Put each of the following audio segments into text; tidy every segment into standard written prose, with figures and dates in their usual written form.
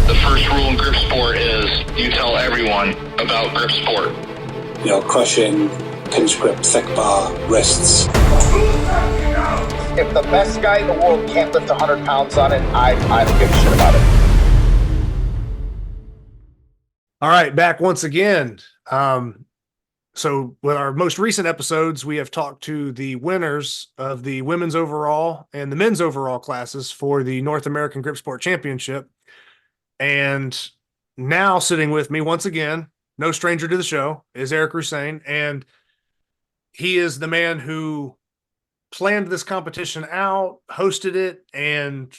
The first rule in grip sport is you tell everyone about grip sport. Crushing, pinch grip, thick bar, wrists. If the best guy in the world can't lift 100 pounds on it, I don't give a shit about it. All right, back once again. So with our most recent episodes, we have talked to the winners of the women's overall and the men's overall classes for the North American Grip Sport Championship. And now sitting with me once again, no stranger to the show, is Eric Roussin. And he is the man who planned this competition out, hosted it, and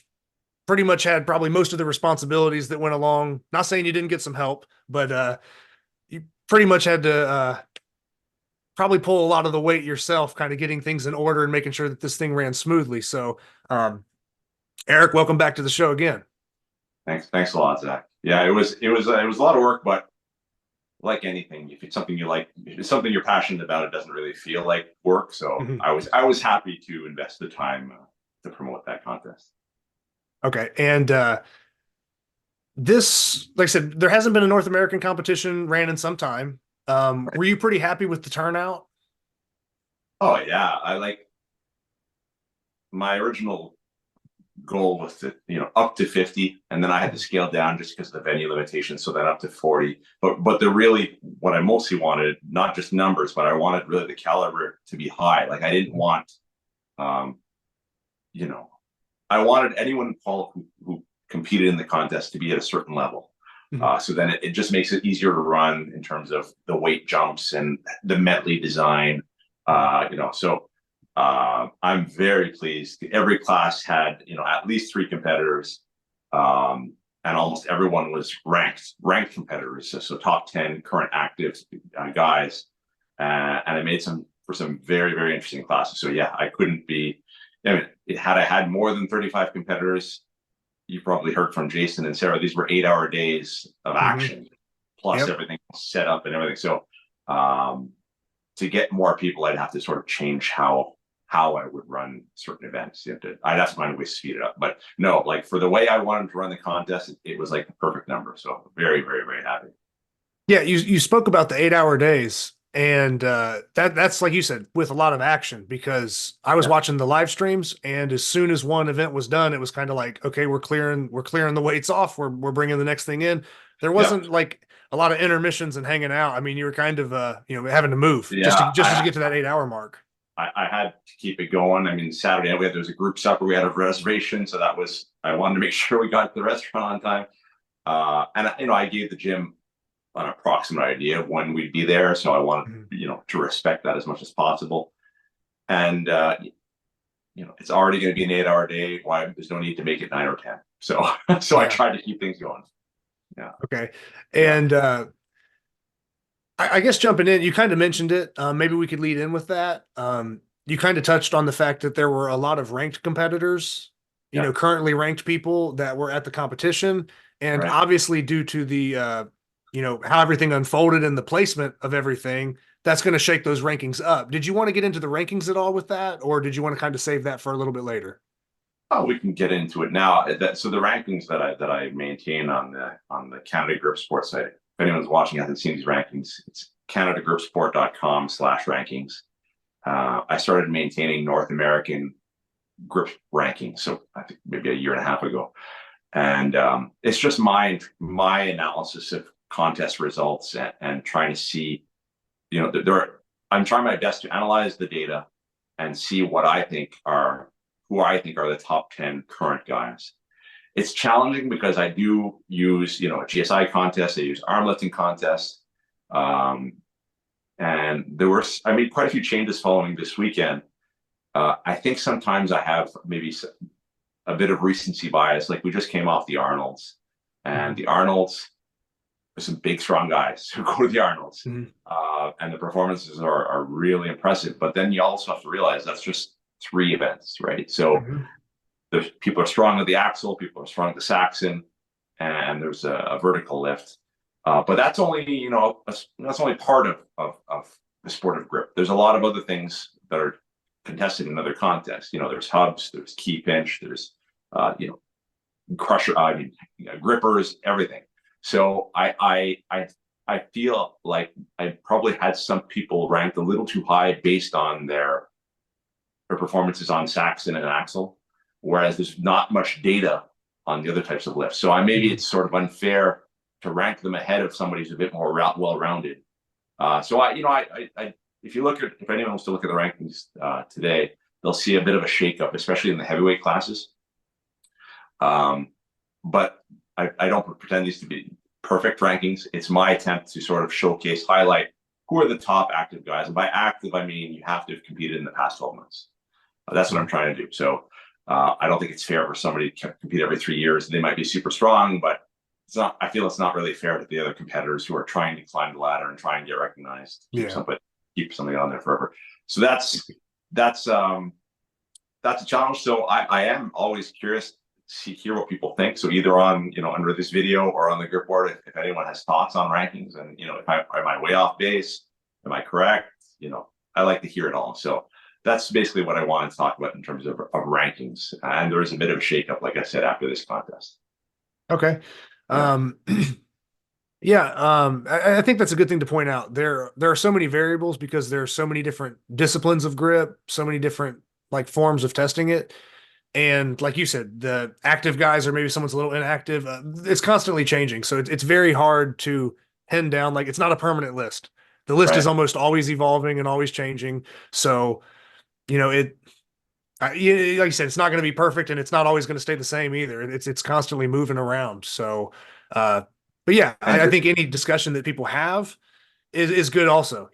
pretty much had probably most of the responsibilities that went along. Not saying you didn't get some help, but you pretty much had to probably pull a lot of the weight yourself, kind of getting things in order and making sure that this thing ran smoothly. So, Eric, welcome back to the show again. Thanks a lot, Zach. Yeah, it was a lot of work, but like anything, if it's something you like, if it's something you're passionate about, it doesn't really feel like work. So I was happy to invest the time to promote that contest. Okay, and this, like I said, there hasn't been a North American competition ran in some time. Were you pretty happy with the turnout? Oh yeah, my original goal was to, up to 50, and then I had to scale down just because of the venue limitations, so then up to 40. But what I mostly wanted, not just numbers, but I wanted really the caliber to be high. Like I didn't want, I wanted anyone who competed in the contest to be at a certain level. So then it just makes it easier to run in terms of the weight jumps and the medley design, so I'm very pleased. Every class had, at least 3 competitors, and almost everyone was ranked competitors. So top 10 current active guys, and I made for some very, very interesting classes. So yeah, I couldn't be, had I had more than 35 competitors, you probably heard from Jason and Sarah, these were 8-hour days of action, plus everything set up and everything. So to get more people, I'd have to sort of change how I would run certain events. I'd have to find a way to speed it up. But no, like for the way I wanted to run the contest, it was like the perfect number. So very, very, very happy. Yeah, you spoke about the 8-hour days, and that's like you said, with a lot of action, because I was watching the live streams, and as soon as one event was done, it was kind of like, okay, we're clearing the weights off. We're bringing the next thing in. There wasn't like a lot of intermissions and hanging out. I mean, you were kind of having to move just to get to that 8-hour mark. I had to keep it going. I mean, Saturday night there was a group supper. We had a reservation, so I wanted to make sure we got to the restaurant on time. And I gave the gym an approximate idea of when we'd be there, so I wanted to respect that as much as possible. And it's already going to be an 8-hour day. Why? There's no need to make it 9 or 10. So I tried to keep things going. Yeah. Okay. And I guess jumping in, you kind of mentioned it. Maybe we could lead in with that. You kind of touched on the fact that there were a lot of ranked competitors, currently ranked people that were at the competition. And obviously due to the, how everything unfolded and the placement of everything, that's going to shake those rankings up. Did you want to get into the rankings at all with that? Or did you want to kind of save that for a little bit later? Oh, we can get into it now. So the rankings that I maintain on the Canada Grip Sport site, if anyone's watching hasn't seen these rankings, it's canadagripsport.com/rankings. I started maintaining North American grip rankings, so I think maybe a year and a half ago, and it's just my analysis of contest results and trying to see, I'm trying my best to analyze the data and see who I think are the top 10 current guys. It's challenging because I do use, a GSI contest, I use arm lifting contests. And I made quite a few changes following this weekend. I think sometimes I have maybe a bit of recency bias. Like we just came off the Arnolds, and the Arnolds, there's some big, strong guys who go to the Arnolds, and the performances are really impressive. But then you also have to realize that's just 3 events, right? So the people are strong at the axle, people are strong at the Saxon, and there's a vertical lift. But that's only, that's only part of the sport of grip. There's a lot of other things that are contested in other contests. There's hubs, there's key pinch, there's crusher, grippers, everything. So I feel like I probably had some people ranked a little too high based on their performances on Saxon and Axel, whereas there's not much data on the other types of lifts. So maybe it's sort of unfair to rank them ahead of somebody who's a bit more well-rounded. So if anyone wants to look at the rankings today, they'll see a bit of a shakeup, especially in the heavyweight classes. But I don't pretend these to be perfect rankings. It's my attempt to sort of highlight who are the top active guys. And by active, I mean you have to have competed in the past 12 months. That's what I'm trying to do. So I don't think it's fair for somebody to compete every 3 years. They might be super strong, but I feel it's not really fair to the other competitors who are trying to climb the ladder and try and get recognized, keep something on there forever. So that's a challenge. So I am always curious to hear what people think. So either on, under this video or on the grip board, if anyone has thoughts on rankings and, am I way off base? Am I correct? I like to hear it all. So that's basically what I wanted to talk about in terms of rankings. And there is a bit of a shakeup, like I said, after this contest. Okay. I think that's a good thing to point out. There are so many variables because there are so many different disciplines of grip, so many different forms of testing it. And like you said, the active guys, or maybe someone's a little inactive. It's constantly changing. So it's very hard to pin down. It's not a permanent list. The list is almost always evolving and always changing. So, like you said, it's not going to be perfect, and it's not always going to stay the same either. It's constantly moving around. So, but yeah, I think any discussion that people have is good. Also,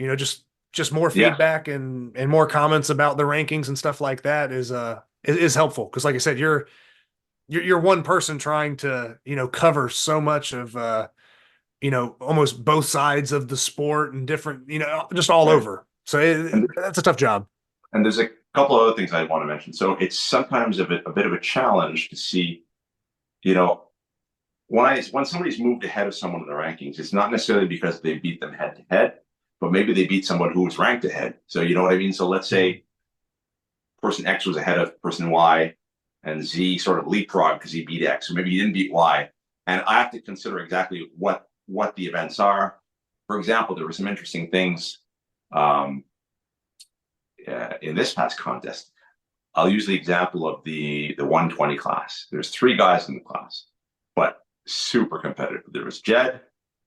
just more feedback and more comments about the rankings and stuff like that is helpful. Because, like I said, you're one person trying to cover so much of almost both sides of the sport and different just all over. So that's a tough job. And there's a couple of other things I want to mention. So it's sometimes a bit of a challenge to see, when somebody's moved ahead of someone in the rankings, it's not necessarily because they beat them head to head, but maybe they beat someone who was ranked ahead. So you know what I mean? So let's say person X was ahead of person Y, and Z sort of leapfrog because he beat X, or maybe he didn't beat Y. And I have to consider exactly what the events are. For example, there were some interesting things in this past contest. I'll use the example of the 120 class. There's 3 guys in the class, but super competitive. There was Jed,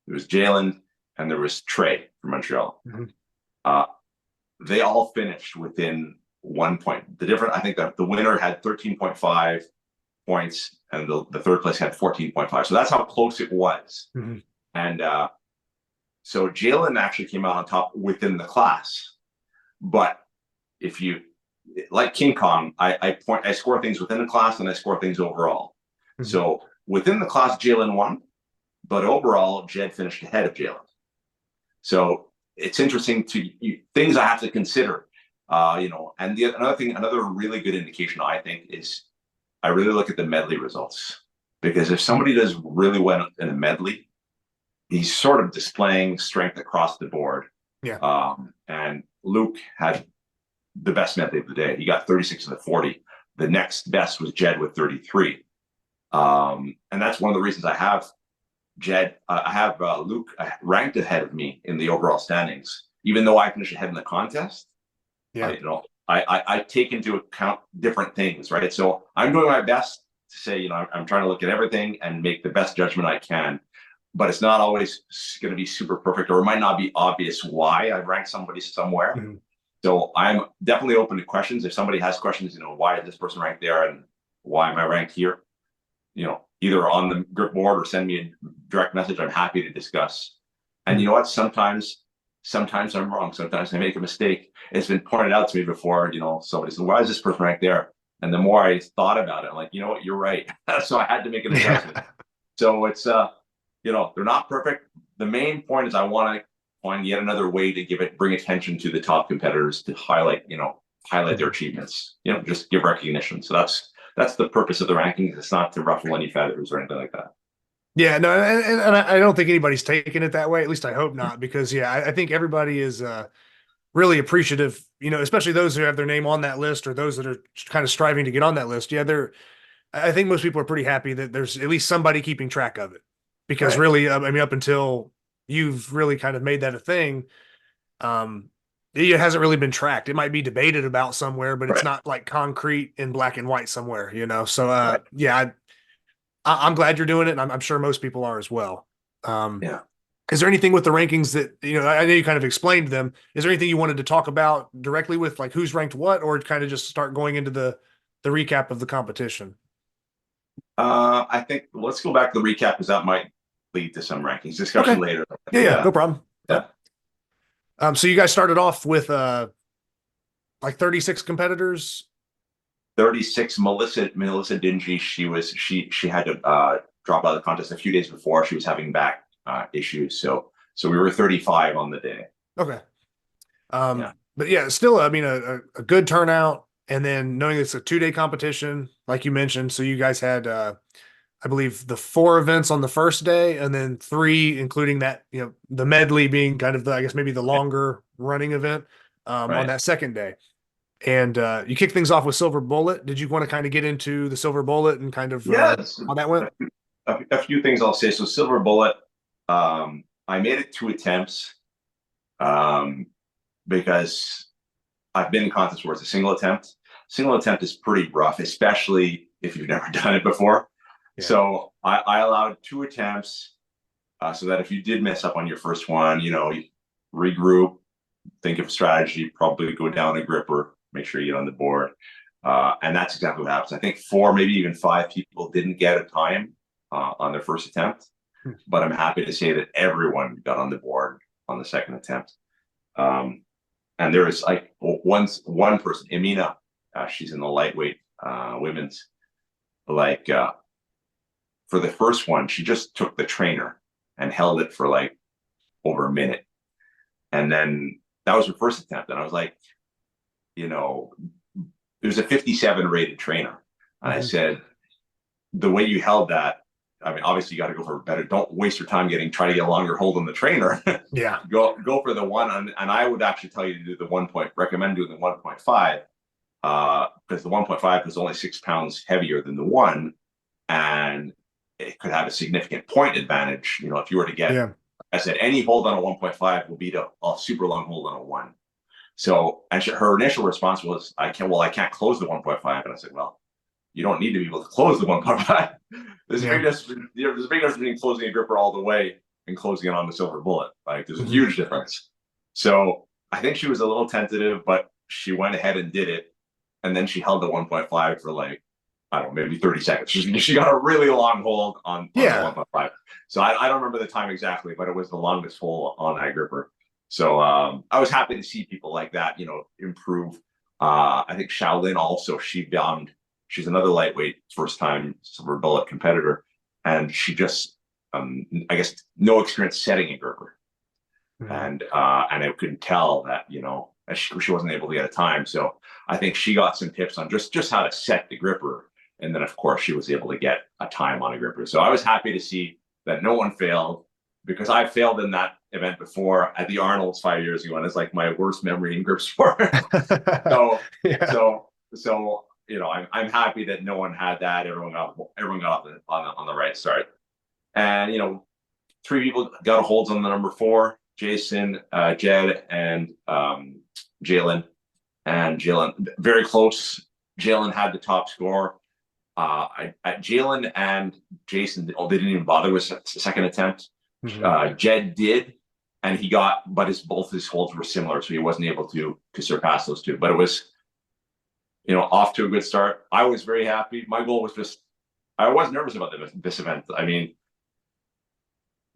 there was Jalen, and there was Trey from Montreal. Mm-hmm. They all finished within 1 point. I think that the winner had 13.5 points, and the third place had 14.5. So that's how close it was. Mm-hmm. And so Jalen actually came out on top within the class. But if you like King Kong, I score things within the class and I score things overall. Mm-hmm. So within the class, Jalen won, but overall, Jed finished ahead of Jalen. So it's interesting things I have to consider, and another really good indication I think is I really look at the medley results, because if somebody does really well in a medley, he's sort of displaying strength across the board. Yeah. And Luke had the best medley of the day. He got 36 of the 40. The next best was Jed with 33. And that's one of the reasons I have Luke ranked ahead of me in the overall standings, even though I finished ahead in the contest. Yeah. I take into account different things, right? So I'm doing my best to say, I'm trying to look at everything and make the best judgment I can, but it's not always going to be super perfect, or it might not be obvious why I ranked somebody somewhere. Mm-hmm. So I'm definitely open to questions. If somebody has questions, why is this person ranked there and why am I ranked here? Either on the grip board or send me a direct message. I'm happy to discuss. And you know what? Sometimes I'm wrong. Sometimes I make a mistake. It's been pointed out to me before, somebody said, why is this person ranked there? And the more I thought about it, I'm like, you know what? You're right. So I had to make an adjustment. So it's, they're not perfect. The main point is I want to find yet another way to bring attention to the top competitors, to highlight their achievements, just give recognition. So that's the purpose of the rankings. It's not to ruffle any feathers or anything like that. Yeah, no, and I don't think anybody's taking it that way. At least I hope not, because I think everybody is really appreciative, especially those who have their name on that list or those that are kind of striving to get on that list. Yeah, I think most people are pretty happy that there's at least somebody keeping track of it, because Right. really, I mean, up until you've really kind of made that a thing, um, it hasn't really been tracked. It might be debated about somewhere, but it's Right. not like concrete in black and white somewhere, you know? So, Right. yeah, I'm glad you're doing it, and I'm sure most people are as well. Um, Yeah. is there anything with the rankings that, you know, I know you kind of explained them. Is there anything you wanted to talk about directly with like who's ranked what, or kind of just start going into the recap of the competition? I think let's go back to the recap because that might lead to some rankings Okay. discussion later. Yeah, no problem. Yeah. So you guys started off with like 36 competitors. 36. Melissa Dingy. She had to drop out of the contest a few days before. She was having back issues, so we were 35 on the day. Okay. Yeah. But yeah, still, I mean, a good turnout. And then knowing it's a 2-day competition, like you mentioned, so you guys had, I believe, the 4 events on the first day, and then 3, including that, you know, the medley being kind of the, I guess maybe the longer running event on Right. that second day. And you kicked things off with Silver Bullet. Did you want to kind of get into the Silver Bullet and kind of Yes. how that went? A few things I'll say. So Silver Bullet, I made it 2 attempts because I've been in contests where it's a single attempt. Single attempt is pretty rough, especially if you've never done it before. Yeah. So I allowed 2 attempts so that if you did mess up on your first one, you know, you regroup, think of a strategy, probably go down a gripper, make sure you get on the board. And that's exactly what happens. I think 4, maybe even 5 people didn't get a time on their first attempt, but I'm happy to say that everyone got on the board on the second attempt. And there is like one person, Emina, she's in the lightweight women's. Like for the first one, she just took the trainer and held it for like over a minute, and then that was her first attempt. And I was like, you know, there's a 57 rated trainer, and I said, the way you held that, I mean, obviously you got to go for better. Don't waste your time try to get a longer hold on the trainer. Yeah. Go for the one, and I would actually tell you to do the 1 point. Recommend doing the 1.5 because the 1.5 is only 6 pounds heavier than the 1, and it could have a significant point advantage. You know, if you were to get, Yeah. I said, any hold on a 1.5 will beat a super long hold on a 1. So, and her initial response was, I can't close the 1.5, and I said, well, you don't need to be able to close the 1.5. There's a big difference between closing a gripper all the way and closing it on the Silver Bullet. Like, there's a huge difference. So I think she was a little tentative, but she went ahead and did it. And then she held the 1.5 for like, I don't know, maybe 30 seconds. She got a really long hold on the 1.5. So I don't remember the time exactly, but it was the longest hold on that gripper. So I was happy to see people like that, you know, improve. I think Shaolin also, she's another lightweight first time Silver Bullet competitor, and she just I guess no experience setting a gripper. And I couldn't tell that, you know, she wasn't able to get a time. So I think she got some tips on just how to set the gripper, and then of course she was able to get a time on a gripper. So I was happy to see that no one failed, because I failed in that event before at the Arnold's 5 years ago, and it's like my worst memory in grip sport. so you know, I'm happy that no one had that. Everyone got off on the right start, and you know, 3 people got holds on the number 4: Jason, Jed, and Jalen. And Jalen very close. Jalen had the top score. Jalen and Jason, they didn't even bother with the second attempt. Jed did, and he got, but both his holds were similar, so he wasn't able to surpass those 2. But it was, you know, off to a good start. I was very happy. My goal was just, I was nervous about this event. I mean,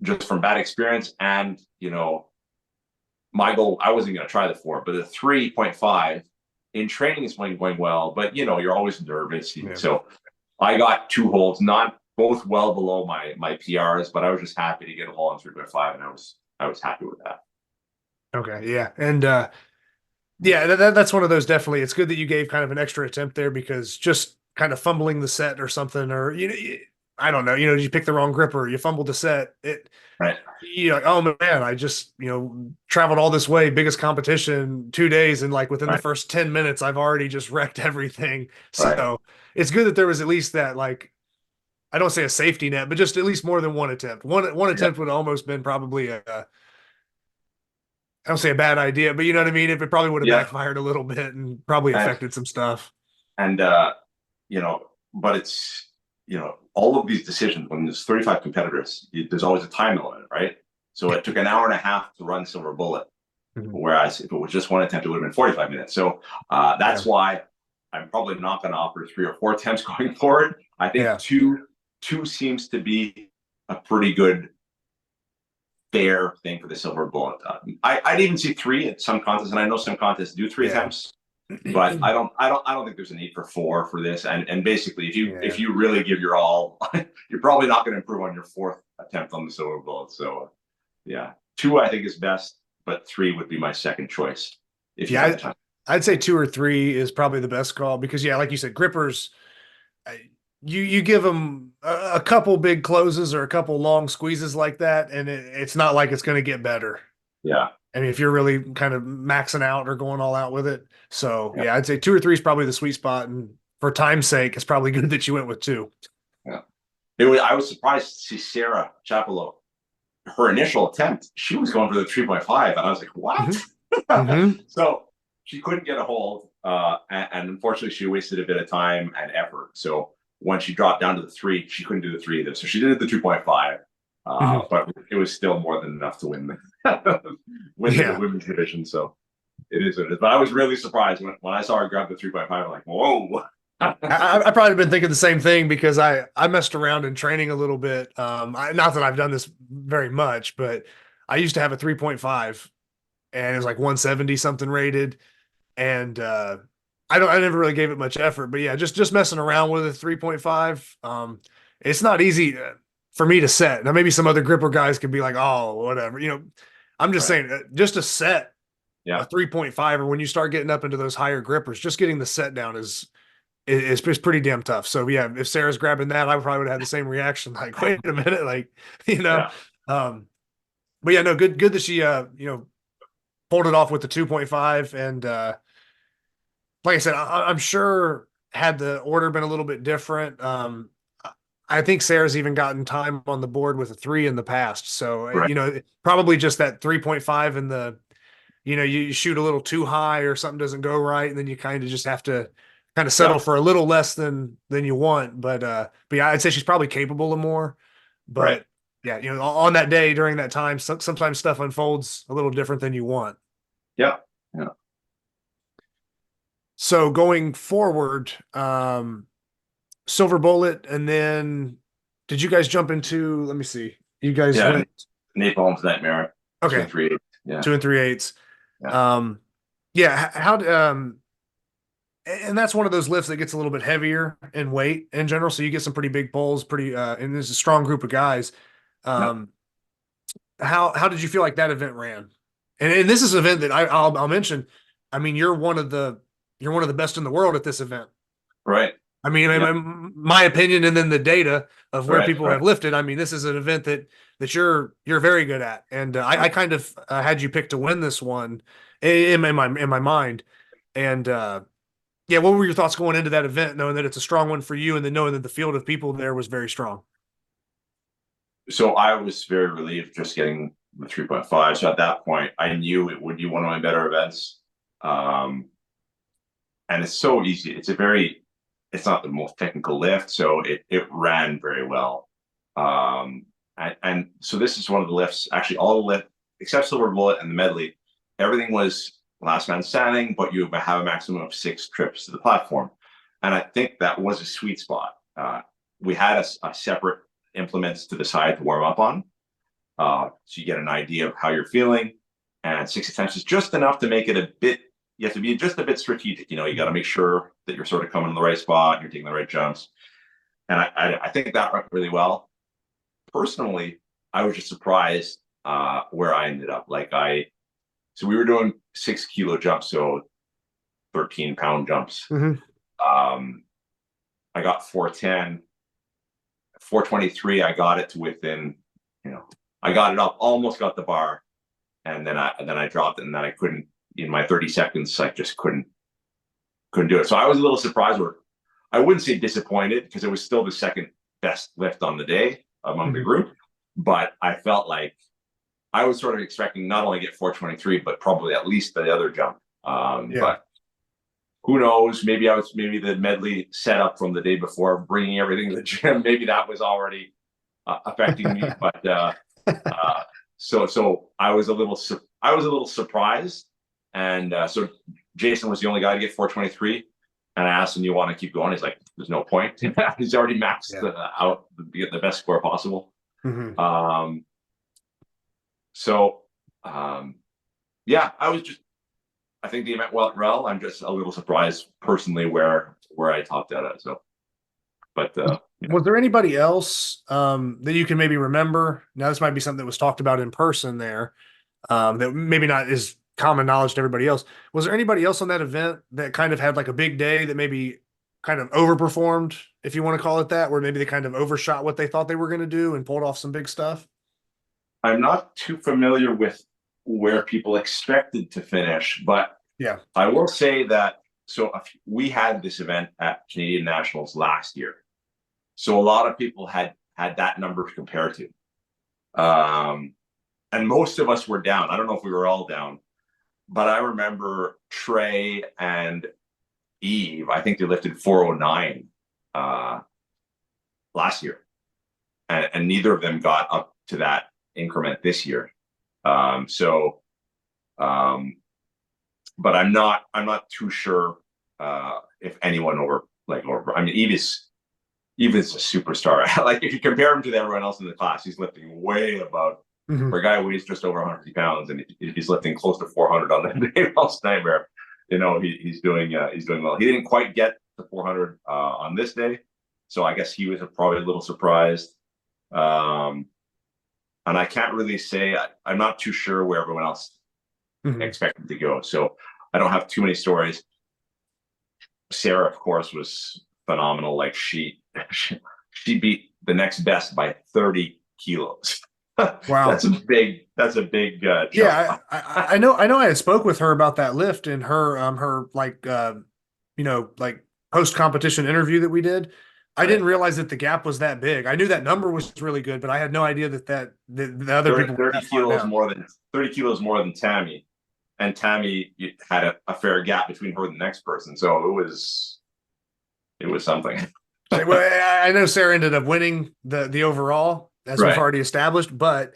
just from bad experience, and you know, my goal, I wasn't going to try the 4, but the 3.5 in training is going well. But you know, you're always nervous. Yeah. So I got 2 holds, not both well below my PRs, but I was just happy to get a hole on 3.5, and I was happy with that. Okay, yeah, and yeah, that's one of those. Definitely, it's good that you gave kind of an extra attempt there, because just kind of fumbling the set or something, or you know, I don't know, did you pick the wrong gripper? You fumbled the set. Right. You're like, oh man, I just, traveled all this way, biggest competition, 2 days. And like within the Right. first 10 minutes, I've already just wrecked everything. Right. So it's good that there was at least that, like, I don't say a safety net, but just at least more than one attempt. One Yeah. attempt would almost been probably I don't say a bad idea, but you know what I mean? If it probably would have Yeah. backfired a little bit and probably And, affected some stuff. and but it's, all of these decisions, when there's 35 competitors, there's always a time limit, right? So it took an hour and a half to run Silver Bullet. Mhm. Whereas if it was just one attempt, it would have been 45 minutes. So that's why I'm probably not going to offer 3 or 4 attempts going forward. I think two seems to be a pretty good, fair thing for the Silver Bullet. I'd even see 3 at some contests, and I know some contests do 3 attempts, but I don't think there's a need for 4 for this. And basically, if you really give your all, you're probably not going to improve on your 4th attempt on the Silver Bullet. So yeah, 2 I think is best, but 3 would be my second choice if you have the time. I'd say 2 or 3 is probably the best call because, like you said, grippers, you give them a couple big closes or a couple long squeezes like that, and it's not like it's going to get better. Yeah. I mean, if you're really kind of maxing out or going all out with it. So yeah, I'd say 2 or 3 is probably the sweet spot. And for time's sake, it's probably good that you went with 2. Yeah. I was surprised to see Sarah Chapelo. Her initial attempt, she was going for the 3.5, and I was like, what? Mm-hmm. So she couldn't get a hold, and unfortunately, she wasted a bit of time and effort. So when she dropped down to the 3, she couldn't do the 3 either. So she did the 2.5, but it was still more than enough to win the women's division. So it is what it is. But I was really surprised when I saw her grab the 3.5. I'm like, whoa. I probably been thinking the same thing because I messed around in training a little bit. Not that I've done this very much, but I used to have a 3.5 and it was like 170 something rated. And I never really gave it much effort, but yeah, just messing around with a 3.5. It's not easy for me to set. Now maybe some other gripper guys could be like, oh, whatever. I'm just saying just a set a 3.5, or when you start getting up into those higher grippers, just getting the set down is pretty damn tough. So yeah, if Sarah's grabbing that, I probably would have had the same reaction. Like, wait a minute, like, but yeah, no, good that she, pulled it off with the 2.5. And, like I said, I'm sure had the order been a little bit different, I think Sarah's even gotten time on the board with a 3 in the past. So, probably just that 3.5 and you shoot a little too high or something doesn't go right. And then you kind of just have to kind of settle for a little less than you want. But yeah, I'd say she's probably capable of more, but yeah, on that day during that time, sometimes stuff unfolds a little different than you want. Yeah. So going forward, Silver Bullet, and then did you guys jump into, let me see, you guys went Napalm's Nightmare. Okay. 2 3/8. Yeah. 2 3/8. And that's one of those lifts that gets a little bit heavier in weight in general. So you get some pretty big pulls, and there's a strong group of guys. How did you feel like that event ran? And this is an event that I'll mention. I mean, you're one of the best in the world at this event. Right. I mean, my opinion, and then the data of where people have lifted. I mean, this is an event that you're very good at, and I kind of had you picked to win this one in my mind. And what were your thoughts going into that event, knowing that it's a strong one for you, and then knowing that the field of people there was very strong? So I was very relieved just getting the 3.5. So at that point, I knew it would be one of my better events. And it's so easy. It's not the most technical lift, so it ran very well. And so this is one of the lifts, actually all the lift, except Silver Bullet and the medley, everything was last man standing, but you have a maximum of 6 trips to the platform. And I think that was a sweet spot. We had a separate implements to the side to warm up on. So you get an idea of how you're feeling. And 6 attempts is just enough to make it a bit, you have to be just a bit strategic. You got to make sure that you're sort of coming in the right spot, you're taking the right jumps. And I think that went really well. Personally, I was just surprised where I ended up. So we were doing 6 kilo jumps, so 13-pound jumps. Mm-hmm. I got 410. 4:23, I got it to within, I got it up, almost got the bar, and then I dropped it, and then I couldn't, in my 30 seconds, I just couldn't do it. So I was a little surprised, or I wouldn't say disappointed, because it was still the second best lift on the day among the group, but I felt like I was sort of expecting not only get 4:23, but probably at least the other jump. But who knows? Maybe the medley set up from the day before, bringing everything to the gym. Maybe that was already affecting me. But so I was a little surprised, and so Jason was the only guy to get 4:23, and I asked him, "You want to keep going?" He's like, "There's no point." He's already maxed out to get the best score possible. I think the event went well. I'm just a little surprised personally where I topped out at. So, but was there anybody else that you can maybe remember? Now, this might be something that was talked about in person there, that maybe not is common knowledge to everybody else. Was there anybody else on that event that kind of had like a big day that maybe kind of overperformed, if you want to call it that, where maybe they kind of overshot what they thought they were going to do and pulled off some big stuff? I'm not too familiar with where people expected to finish, but I will say that, so we had this event at Canadian Nationals last year, so a lot of people had that number to compare to, and most of us were down. I don't know if we were all down, but I remember Trey and Eve, I think they lifted 409 last year, and neither of them got up to that increment this year. But I'm not too sure if anyone over. I mean, Eve is a superstar. Like, if you compare him to everyone else in the class, he's lifting way above. For a guy who weighs just over 150 pounds, and if he's lifting close to 400 on the day of Nightmare, he's doing well. He didn't quite get to 400 on this day, so I guess he was probably a little surprised. And I can't really say, I'm not too sure where everyone else expected to go. So I don't have too many stories. Sarah, of course, was phenomenal. Like, she beat the next best by 30 kilos. Wow. That's a big jump. Yeah, I know I had spoke with her about that lift in her like post competition interview that we did. I didn't realize that the gap was that big. I knew that number was really good, but I had no idea that the other 30, people 30 kilos more than Tammy, and Tammy had a fair gap between her and the next person. So it was something. Well, I know Sarah ended up winning the overall, as we've already established, but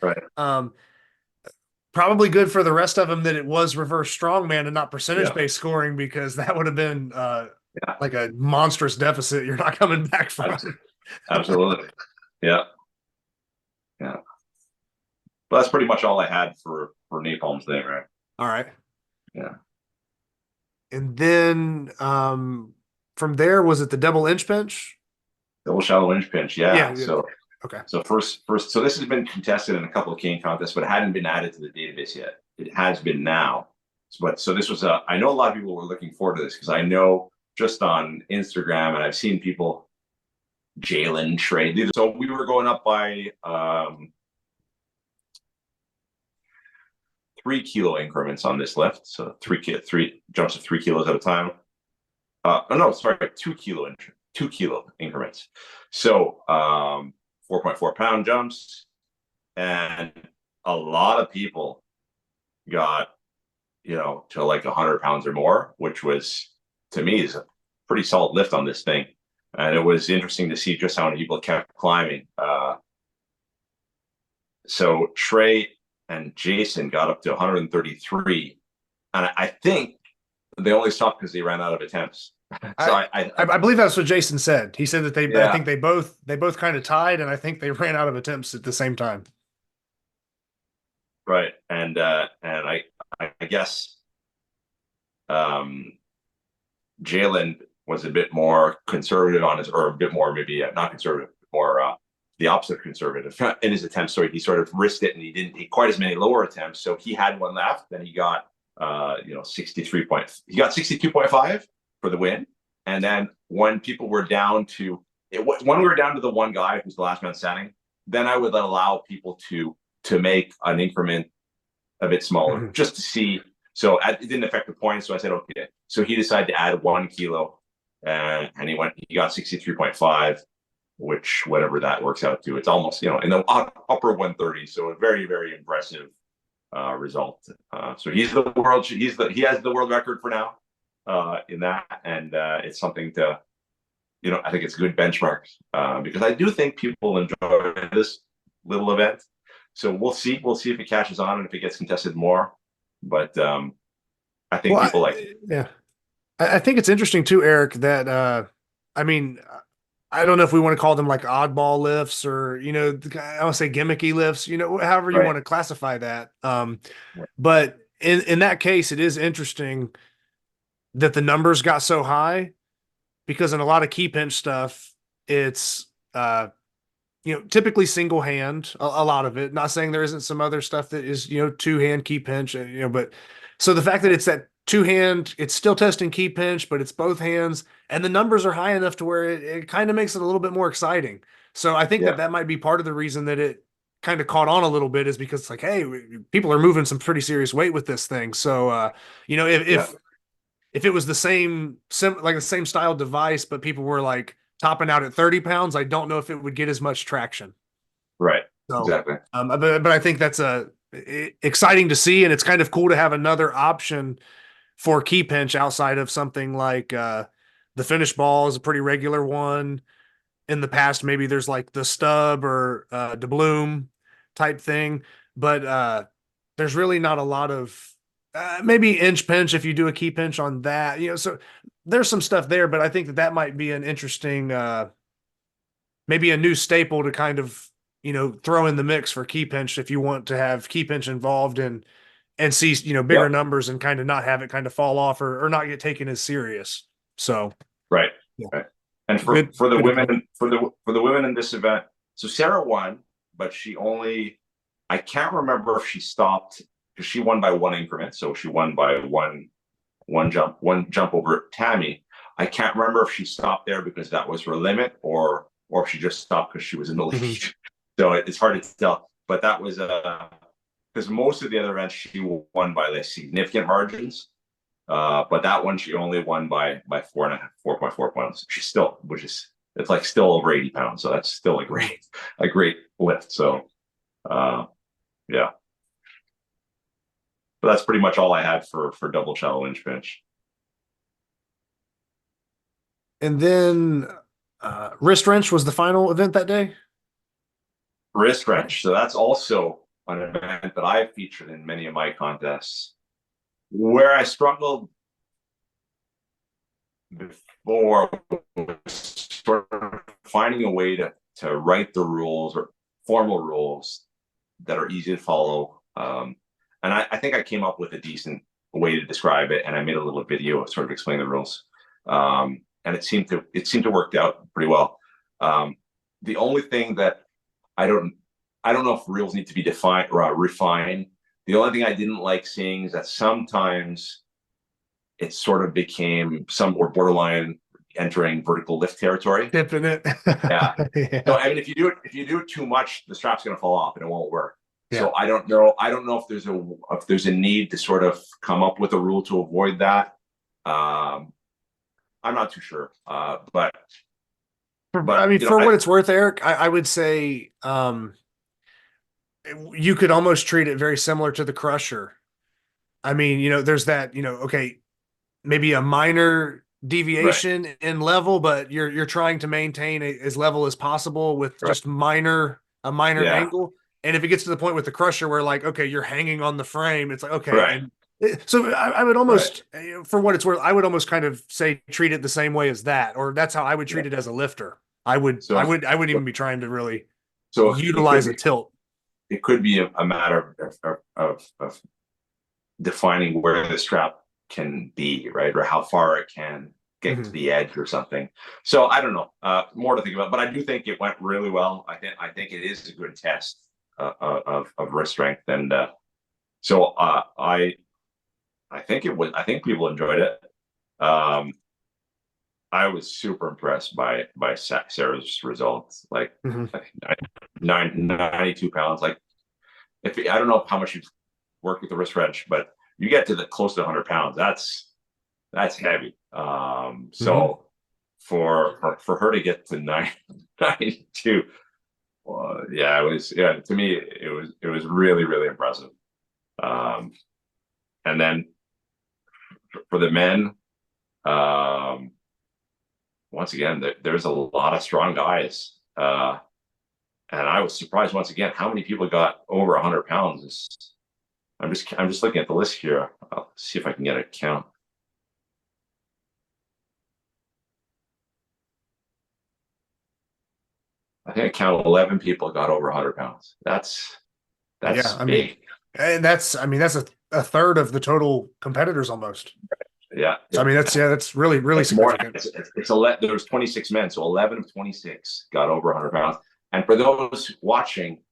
probably good for the rest of them that it was reverse strongman and not percentage-based scoring, because that would have been like a monstrous deficit you're not coming back from. Absolutely. Yeah. But that's pretty much all I had for Napalm's Day, right? All right. Yeah. And then from there, was it the double inch pinch? Double shallow inch pinch, yeah. So okay. So first, so this has been contested in a couple of cane contests, but it hadn't been added to the database yet. It has been now. So this was I know a lot of people were looking forward to this, because I know just on Instagram, and I've seen people, Jalen, Trey. So we were going up by 3 kilo increments on this lift. So three jumps of 3 kilos at a time. 2 kilo increments. So 4.4 pound jumps, and a lot of people got to like 100 pounds or more, which was, to me, is a pretty solid lift on this thing. And it was interesting to see just how many people kept climbing. So Trey and Jason got up to 133, and I think they only stopped because they ran out of attempts. So I believe that's what Jason said. He said that I think they both kind of tied, and I think they ran out of attempts at the same time. Right, and I guess Jalen was a bit more conservative on his, or a bit more, maybe not conservative, more the opposite of conservative in his attempts. So he sort of risked it, and he didn't take quite as many lower attempts. So he had one left, then he got 63 points. He got 62.5 for the win. And then when people were down to when we were down to the one guy who's the last man standing, then I would allow people to make an increment a bit smaller just to see. So it didn't affect the points. So I said, okay. So he decided to add 1 kilo, and he got 63.5, which whatever that works out to, it's almost, in the upper 130. So a very, very impressive result. So he has the world record for now in that, and it's something to, I think it's a good benchmark because I do think people enjoy this little event. So we'll see if it catches on and if it gets contested more. But I think people like it. Yeah. I think it's interesting too, Eric, that I mean, I don't know if we want to call them like oddball lifts or, I want to say gimmicky lifts, however you want to classify that. But in that case, it is interesting that the numbers got so high because in a lot of key pinch stuff, it's typically single hand, a lot of it. Not saying there isn't some other stuff that is, two hand key pinch, but so the fact that it's that two hand, it's still testing key pinch, but it's both hands, and the numbers are high enough to where it kind of makes it a little bit more exciting. So I think that might be part of the reason that it kind of caught on a little bit, is because it's like, hey, people are moving some pretty serious weight with this thing. So if it was the same style device, but people were like topping out at 30 pounds, I don't know if it would get as much traction. Right. So, exactly. But I think that's exciting to see, and it's kind of cool to have another option for key pinch outside of something like the finish ball is a pretty regular one. In the past, maybe there's like the stub or doubloon type thing, but there's really not a lot of maybe inch pinch if you do a key pinch on that. So there's some stuff there, but I think that might be an interesting, maybe a new staple to kind of throw in the mix for key pinch if you want to have key pinch involved and see bigger numbers and kind of not have it kind of fall off or not get taken as serious. So right. And for the women in this event, so Sarah won, but I can't remember if she stopped because she won by 1 increment. So she won by one jump over Tammy. I can't remember if she stopped there because that was her limit or if she just stopped because she was in the lead. So it's hard to tell. But that was because most of the other events she won by like significant margins. But that one she only won by 4.4 points. She's still, it's like still over 80 pounds. So that's still a great lift. So yeah. But that's pretty much all I had for double shallow inch pinch. And then wrist wrench was the final event that day. Wrist wrench. So that's also an event that I've featured in many of my contests. Where I struggled before was sort of finding a way to write the rules or formal rules that are easy to follow. And I think I came up with a decent way to describe it, and I made a little video sort of explaining the rules. And it seemed to work out pretty well. The only thing that I don't know if rules need to be defined or refined. The only thing I didn't like seeing is that sometimes it sort of became some or borderline entering vertical lift territory. Dipping it. Yeah. So I mean, if you do it too much, the strap's going to fall off and it won't work. Yeah. So I don't know if there's a need to sort of come up with a rule to avoid that. I'm not too sure. But I mean, for what it's worth, Eric, I would say you could almost treat it very similar to the crusher. I mean, there's that, okay, maybe a minor deviation in level, but you're trying to maintain as level as possible with just a minor angle. And if it gets to the point with the crusher where like, okay, you're hanging on the frame, it's like, okay. And so I would almost, for what it's worth, I would almost kind of say, treat it the same way as that, or that's how I would treat it as a lifter. I wouldn't even be trying to really utilize a tilt. It could be a matter of defining where the strap can be, right, or how far it can get to the edge or something. So I don't know. More to think about, but I do think it went really well. I think it is a good test of wrist strength, and so I think it was. I think people enjoyed it. I was super impressed by Sarah's results. Like, Mhm. like 92 pounds. Like, if I don't know how much you've worked with the wrist wrench, but you get to the close to 100 pounds. That's heavy. So for her to get to 92, yeah, it was, yeah, to me it was really really impressive. And then for the men, once again, there's a lot of strong guys. And I was surprised once again how many people got over 100 pounds. I'm just looking at the list here. I'll see if I can get a count. I think I count 11 people got over 100 pounds. That's Yeah, I mean, big. and that's a third of the total competitors almost. Yeah. So, I mean, that's really, really It's more. significant. There was 26 men, so 11 of 26 got over 100 pounds. And for those watching,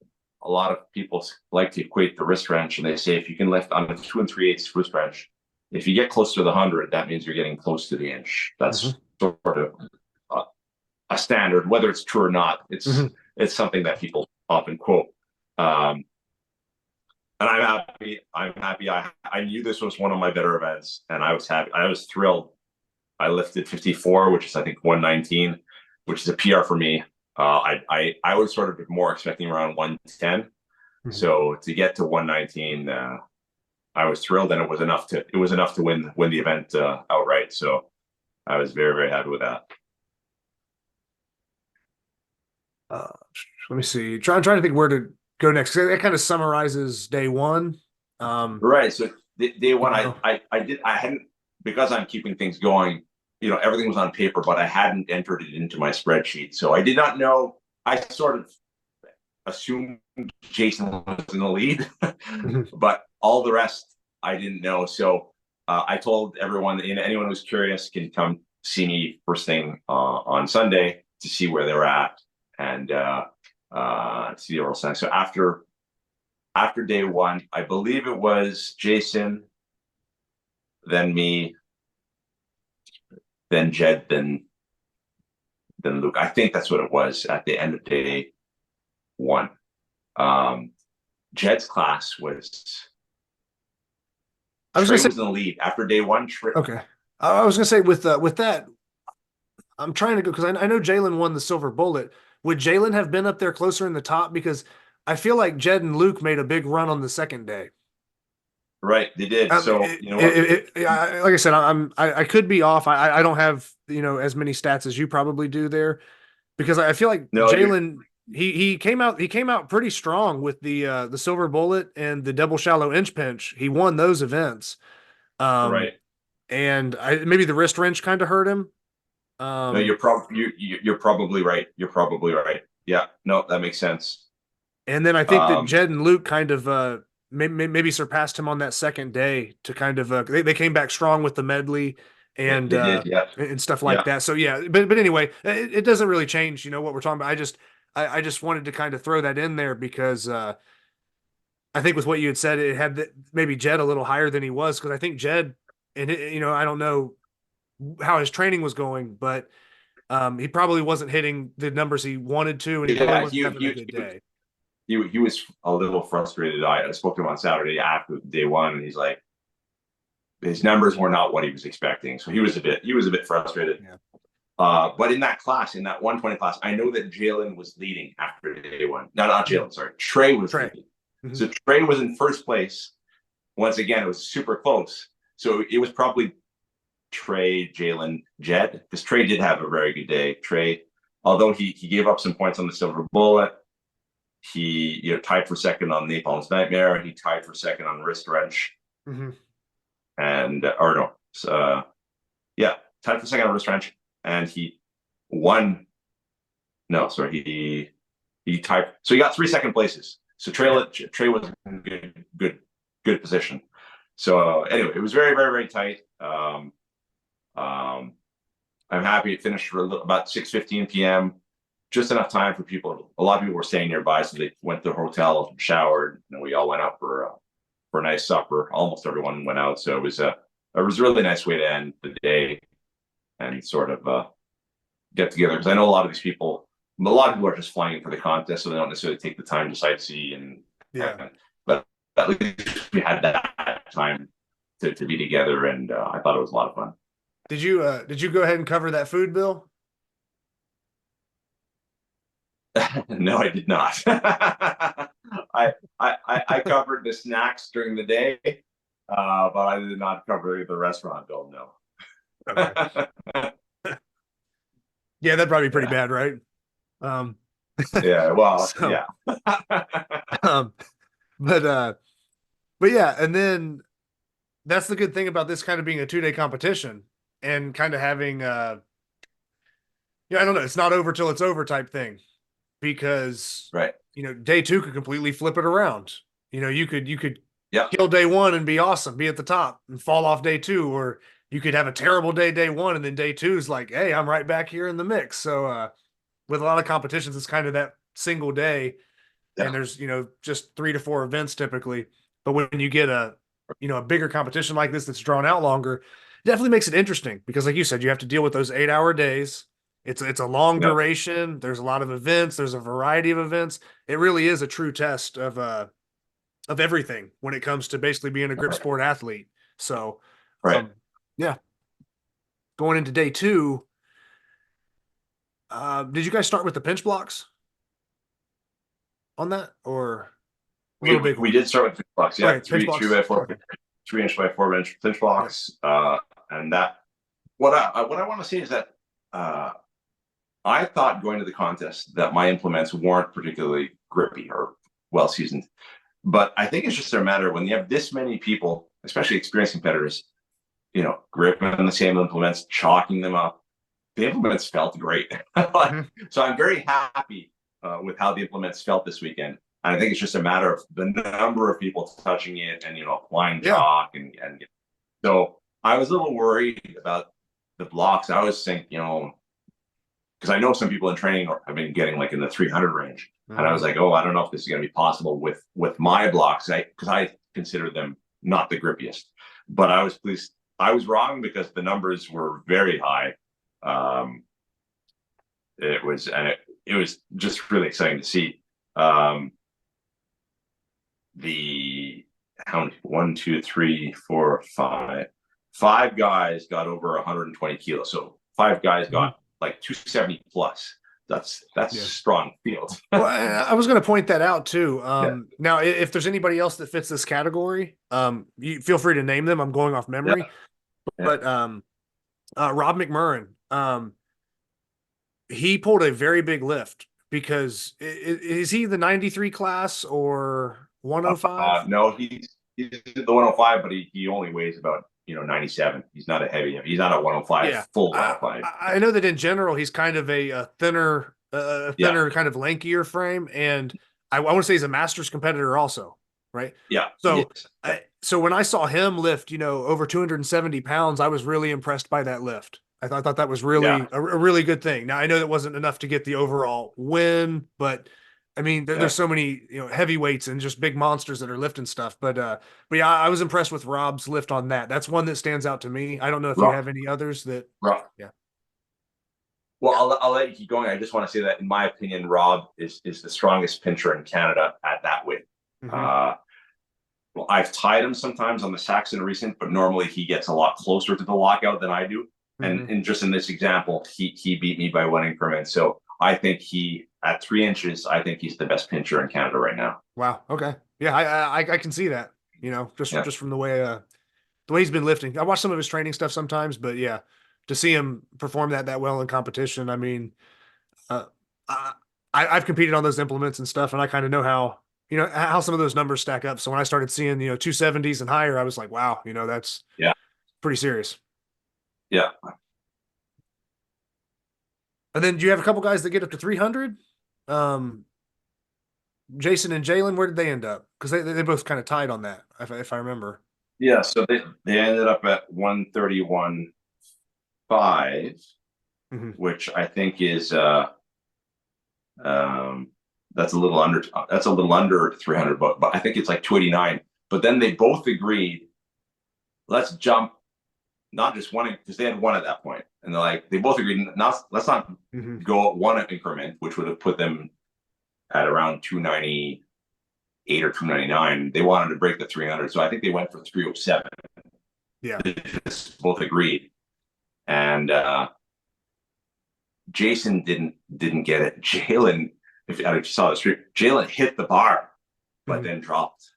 a lot of people like to equate the wrist wrench, and they say if you can lift on a 2 3/8 wrist wrench, if you get close to the 100, that means you're getting close to the inch. That's sort of a standard, whether it's true or not. It's something that people often quote. And I'm happy. I knew this was one of my better events, and I was happy. I was thrilled. I lifted 54, which is I think 119, which is a PR for me. I was sort of more expecting around 110. So to get to 119, I was thrilled, and it was enough to win the event outright. So I was very very happy with that. Let me see. Trying to think where to go next. That kind of summarizes day one. Right. So day one, I hadn't, because I'm keeping things going. Everything was on paper, but I hadn't entered it into my spreadsheet. So I did not know. I sort of assumed Jason was in the lead, but all the rest I didn't know. So I told everyone, anyone who's curious can come see me first thing on Sunday to see where they're at and see the overall thing. So after day one, I believe it was Jason, then me, then Jed, then Luke. I think that's what it was at the end of day one. Jed's class was. Trey was in the lead after day one. Okay, I was gonna say with that, I'm trying to go because I know Jalen won the silver bullet. Would Jalen have been up there closer in the top? Because I feel like Jed and Luke made a big run on the second day. Right, they did. So like I said, I could be off. I don't have as many stats as you probably do there, because I feel like Jalen he came out pretty strong with the silver bullet and the double shallow inch pinch. He won those events, right. And maybe the wrist wrench kind of hurt him. No, you're probably right. You're probably right. Yeah, no, that makes sense. And then I think that Jed and Luke kind of maybe surpassed him on that second day to kind of they came back strong with the medley and did, yeah. and stuff like that. So yeah, but anyway, it doesn't really change what we're talking about. I just wanted to kind of throw that in there because I think with what you had said, it had maybe Jed a little higher than he was, because I think Jed, and I don't know how his training was going, but he probably wasn't hitting the numbers he wanted to, and he probably wasn't having a good day. He was a little frustrated. I spoke to him on Saturday after day one, and he's like, his numbers were not what he was expecting. So he was a bit frustrated. Yeah. But in that class, in that 120 class, I know that Jalen was leading after day one. No, not Jalen, sorry. Trey was leading. So Trey was in first place. Once again, it was super close. So it was probably Trey, Jalen, Jed, because Trey did have a very good day. Trey, although he gave up some points on the silver bullet, he tied for second on Napalm's Nightmare. He tied for second on Wrist Wrench, and tied for second on Wrist Wrench, and he won. No, sorry, he tied. So he got 3 second places. So Trey was in good position. So anyway, it was very very very tight. I'm happy it finished for about 6:15 p.m. Just enough time for people. A lot of people were staying nearby, so they went to the hotel, showered, and we all went out for a nice supper. Almost everyone went out, so it was a really nice way to end the day. and sort of get together, because I know a lot of people are just flying in for the contest, so they don't necessarily take the time to sightsee but at least we had that time to be together, and I thought it was a lot of fun. Did you go ahead and cover that food bill? No, I did not. I covered the snacks during the day, but I did not cover the restaurant bill. No. Okay. Yeah, that'd probably be pretty bad, right? Yeah. Well. So, yeah. um, but yeah, and then that's the good thing about this kind of being a 2-day competition and kind of having yeah, I don't know, it's not over till it's over type thing, because Right. day 2 could completely flip it around. You could Yeah. kill day 1 and be awesome, be at the top, and fall off day 2, or you could have a terrible day 1, and then day 2 is like, hey, I'm right back here in the mix. So with a lot of competitions, it's kind of that single day. Yeah. And there's just 3 to 4 events typically. But when you get a bigger competition like this that's drawn out longer, it definitely makes it interesting, because like you said, you have to deal with those 8-hour days. It's a long duration. There's a lot of events. There's a variety of events. It really is a true test of everything when it comes to basically being a grip sport athlete. So Right. yeah, going into day 2, did you guys start with the pinch blocks on that, or a little big? We did start with pinch blocks. Yeah, Right, three pinch blocks. 3x4, 3-inch by 4-inch pinch blocks. And that what I want to say is that I thought going to the contest that my implements weren't particularly grippy or well seasoned, but I think it's just a matter when you have this many people, especially experienced competitors, gripping the same implements, chalking them up. The implements felt great. So I'm very happy with how the implements felt this weekend. And I think it's just a matter of the number of people touching it and applying chalk and so I was a little worried about the blocks. I was thinking, because I know some people in training have been getting like in the 300 range, and I was like, oh, I don't know if this is going to be possible with my blocks, because I consider them not the grippiest. But I was pleased. I was wrong, because the numbers were very high. It was just really exciting to see. The how many? 1, 2, 3, 4, 5. 5 guys got over 120 kilos. So 5 guys got like 270 plus. That's a strong field. Well, I was going to point that out too. Now, if there's anybody else that fits this category, you feel free to name them. I'm going off memory, but Rob McMurrin, he pulled a very big lift, because is he the 93 class or 105? No, he's the 105, but he only weighs about 97. He's not a heavy. He's not a 105 full 105. I know that in general he's kind of a thinner, kind of lankier frame, and I want to say he's a masters competitor also, right? Yeah. So so when I saw him lift, over 270 pounds, I was really impressed by that lift. I thought that was really a really good thing. Now I know that wasn't enough to get the overall win, but I mean, there's so many heavyweights and just big monsters that are lifting stuff. But yeah, I was impressed with Rob's lift on that. That's one that stands out to me. I don't know if you have any others that. Yeah. Well, I'll let you keep going. I just want to say that, in my opinion, Rob is the strongest pincher in Canada at that weight. Well, I've tied him sometimes on the Saxon recent, but normally he gets a lot closer to the lockout than I do. And just in this example, he beat me by 1 increment. So I think at 3 inches, I think he's the best pincher in Canada right now. Wow. Okay. Yeah, I can see that. Just from the way he's been lifting. I watch some of his training stuff sometimes, but yeah, to see him perform that well in competition, I mean, I've competed on those implements and stuff, and I kind of know how some of those numbers stack up. So when I started seeing 270s and higher, I was like, wow, that's pretty serious. Yeah. And then do you have a couple guys that get up to 300? Jason and Jalen, where did they end up? Because they both kind of tied on that, if I remember. Yeah, so they ended up at 131.5, which I think is that's a little under 300, but I think it's like 289. But then they both agreed, let's jump not just one, because they had one at that point, and they're like, they both agreed, let's not go at one increment, which would have put them at around 298 or 299. They wanted to break the 300, so I think they went for 307. Yeah, They just both agreed, and Jason didn't get it. Jalen, if you saw the stream, Jalen hit the bar, but then dropped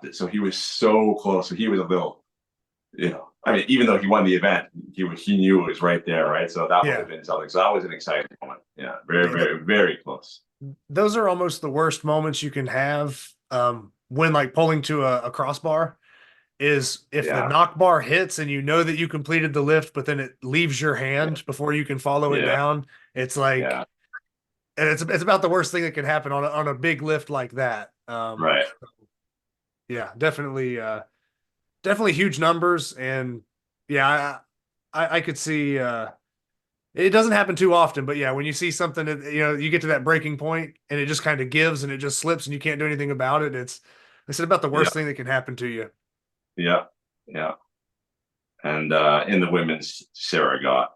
it. So he was so close. So he was a little, I mean, even though he won the event, he knew it was right there, right? So that would have been something. So that was an exciting moment. Yeah, very, very close. Those are almost the worst moments you can have when like pulling to a crossbar. Is if the knock bar hits and you know that you completed the lift, but then it leaves your hand before you can follow it down. It's like, and it's about the worst thing that can happen on a big lift like that. Right. Yeah, definitely huge numbers. And yeah, I could see, it doesn't happen too often, but yeah, when you see something that, you get to that breaking point and it just kind of gives and it just slips and you can't do anything about it. It's about the worst thing that can happen to you. Yeah. And in the women's, Sarah got,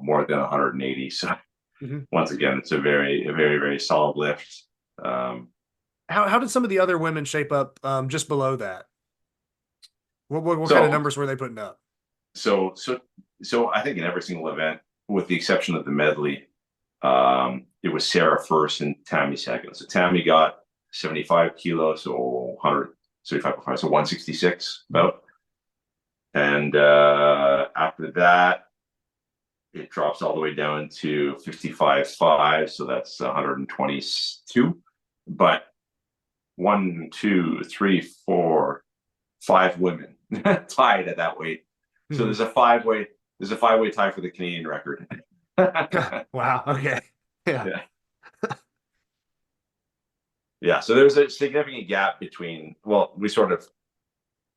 more than 180. So once again, it's a very, very solid lift. How did some of the other women shape up just below that? What kind of numbers were they putting up? So I think in every single event, with the exception of the medley, it was Sarah first and Tammy second. So Tammy got 75 kilos, so 175.5, so 166 about. And after that, it drops all the way down to 55.5, so that's 122. But 1, 2, 3, 4, 5 women tied at that weight. So there's a five-way tie for the Canadian record. Wow. Okay. Yeah. Yeah. So there's a significant gap between. Well, we sort of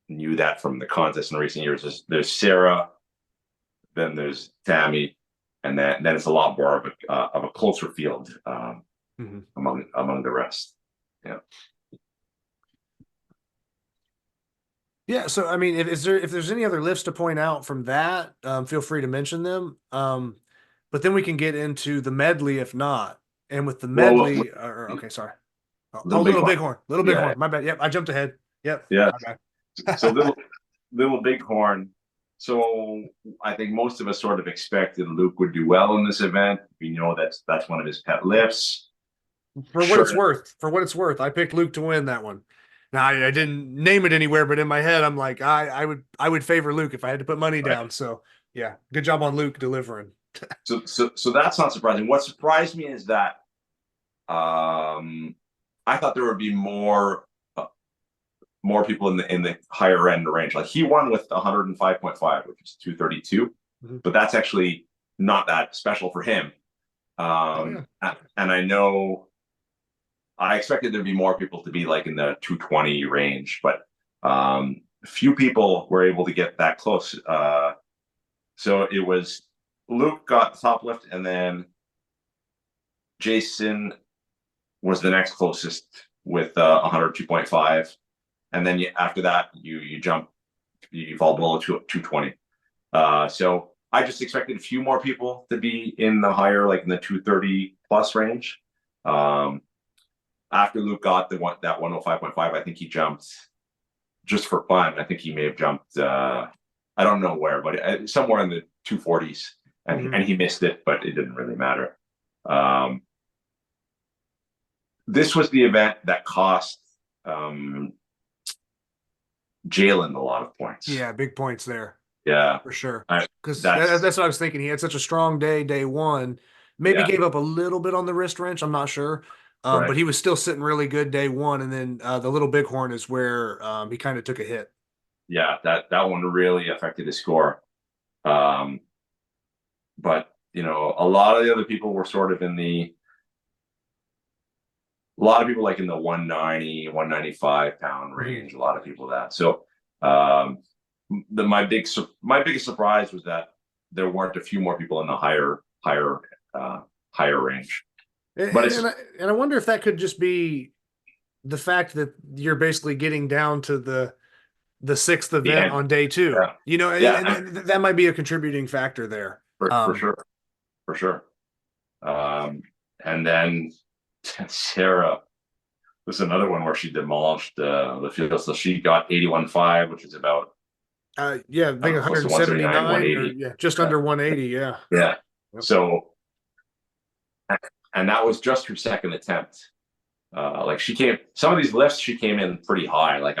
knew that from the contest in recent years. There's Sarah, then there's Tammy, and then it's a lot more of a closer field among the rest. Yeah. Yeah. So I mean, if there's any other lifts to point out from that, feel free to mention them. But then we can get into the medley if not. And with the medley, okay, sorry. Little Bighorn. My bad. Yep, I jumped ahead. Yep. Yeah. So little Bighorn. So I think most of us sort of expected Luke would do well in this event. We know that's one of his pet lifts. For what it's worth, I picked Luke to win that one. Now I didn't name it anywhere, but in my head, I'm like, I would favor Luke if I had to put money down. So yeah, good job on Luke delivering. So that's not surprising. What surprised me is that I thought there would be more people in the higher end range. Like he won with 105.5, which is 232, but that's actually not that special for him. And I know I expected there to be more people to be like in the 220 range, but few people were able to get that close. So it was Luke got the top lift, and then Jason was the next closest with 102.5. And then after that, you fall below 220. So I just expected a few more people to be in the higher, like in the 230 plus range. After Luke got that 105.5, I think he jumped just for fun. I think he may have jumped, I don't know where, but somewhere in the 240s, and he missed it, but it didn't really matter. This was the event that cost Jalen a lot of points. Yeah, big points there. Yeah, for sure. Because that's what I was thinking. He had such a strong day one. Maybe gave up a little bit on the wrist wrench. I'm not sure. But he was still sitting really good day one. And then the Little Bighorn is where he kind of took a hit. Yeah, that one really affected his score. But, a lot of the other people were sort of a lot of people like in the 190, 195 pound range, a lot of people that. So my biggest surprise was that there weren't a few more people in the higher range. And I wonder if that could just be the fact that you're basically getting down to the the sixth the event end. on day two. Yeah. You know, Yeah, and that might be a contributing factor there. for sure, for sure. And then Sarah was another one where she demolished the field. So she got 81.5, which is about Yeah, I think close to 179 or 180. yeah, just under 180. Yeah. Yeah. Yep. So, and that was just her second attempt. Like she came, some of these lifts she came in pretty high, like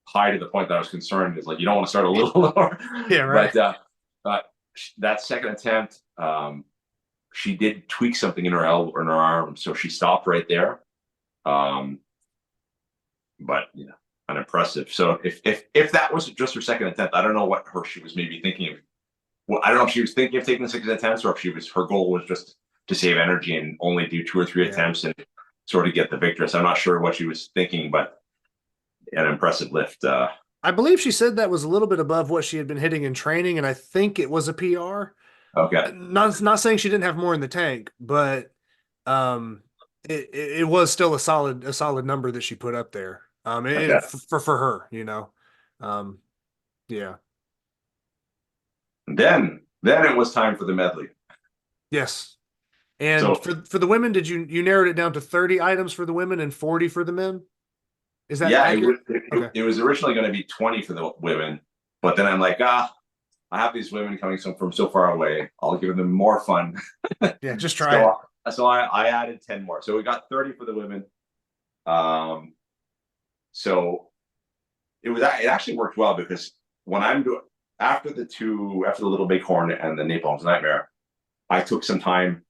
high to the point that I was concerned. Is like you don't want to start a little lower. Yeah, right. But that second attempt, she did tweak something in her elbow or in her arm, so she stopped right there. But you know, unimpressive. So if that was just her second attempt, I don't know what she was maybe thinking of. Well, I don't know if she was thinking of taking 6 attempts, or if her goal was just to save energy and only do 2 or 3 attempts and sort of get the victory. So I'm not sure what she was thinking, but an impressive lift. I believe she said that was a little bit above what she had been hitting in training, and I think it was a PR. Okay. Not saying she didn't have more in the tank, but it was still a solid number that she put up there. Okay. For her, you know. Yeah. Then it was time for the medley. Yes. And So, for the women, did you narrowed it down to 30 items for the women and 40 for the men? Is that accurate? It was originally going to be 20 for the women, but then I'm like, I have these women coming from so far away. I'll give them more fun. Yeah, just try it. So I added 10 more. So we got 30 for the women. So it actually worked well, because when I'm doing after the Little Bighorn and the Napalm's Nightmare, I took some time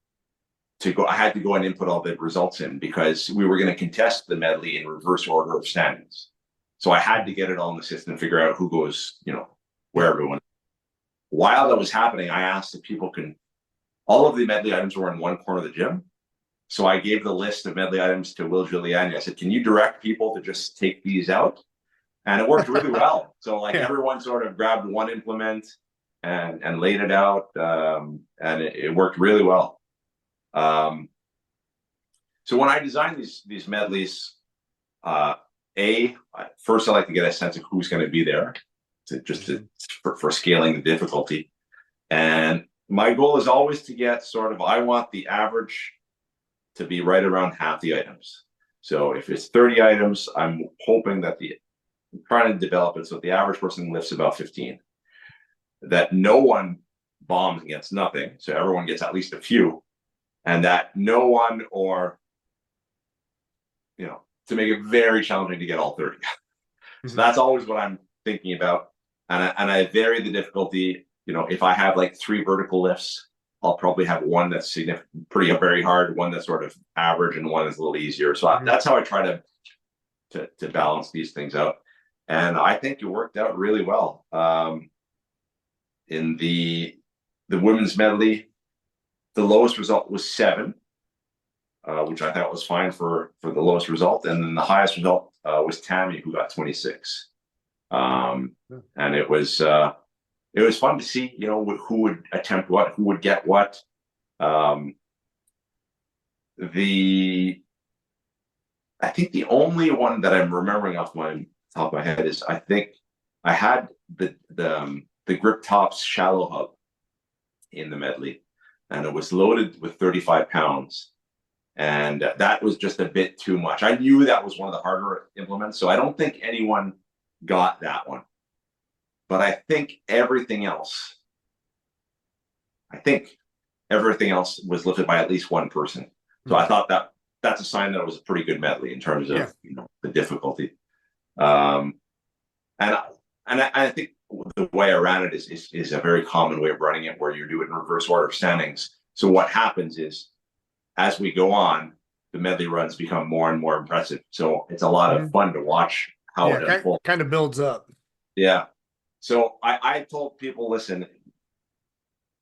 to go. I had to go and input all the results in, because we were going to contest the medley in reverse order of standings. So I had to get it all in the system and figure out who goes, where everyone. While that was happening, I asked if people all of the medley items were in one corner of the gym. So I gave the list of medley items to Will Giuliani. I said, can you direct people to just take these out? And it worked really well. So everyone sort of grabbed one implement and laid it out. And it worked really well. So when I design these medleys, first I like to get a sense of who's going to be there for scaling the difficulty. And my goal is always to get I want the average to be right around half the items. So if it's 30 items, I'm hoping that I'm trying to develop it so the average person lifts about 15. That no one bombs against nothing, so everyone gets at least a few, and that no one to make it very challenging to get all 30. So that's always what I'm thinking about, and I vary the difficulty. If I have like 3 vertical lifts, I'll probably have one that's very hard, one that's sort of average, and one that's a little easier. So that's how I try to balance these things out, and I think it worked out really well. In the women's medley, the lowest result was 7, which I thought was fine for the lowest result, and then the highest result was Tammy, who got 26. And it was fun to see, who would attempt what, who would get what. I think the only one that I'm remembering off my top of my head is, I think I had the Grip Tops Shallow Hub in the medley, and it was loaded with 35 pounds. And that was just a bit too much. I knew that was one of the harder implements, so I don't think anyone got that one. But I think everything else was lifted by at least one person. So I thought that's a sign that it was a pretty good medley in terms of the difficulty. And I think the way I ran it is a very common way of running it, where you do it in reverse order of standings. So what happens is, as we go on, the medley runs become more and more impressive. So it's a lot of fun to watch how it unfolds. Kind of builds up. Yeah. So I told people, listen,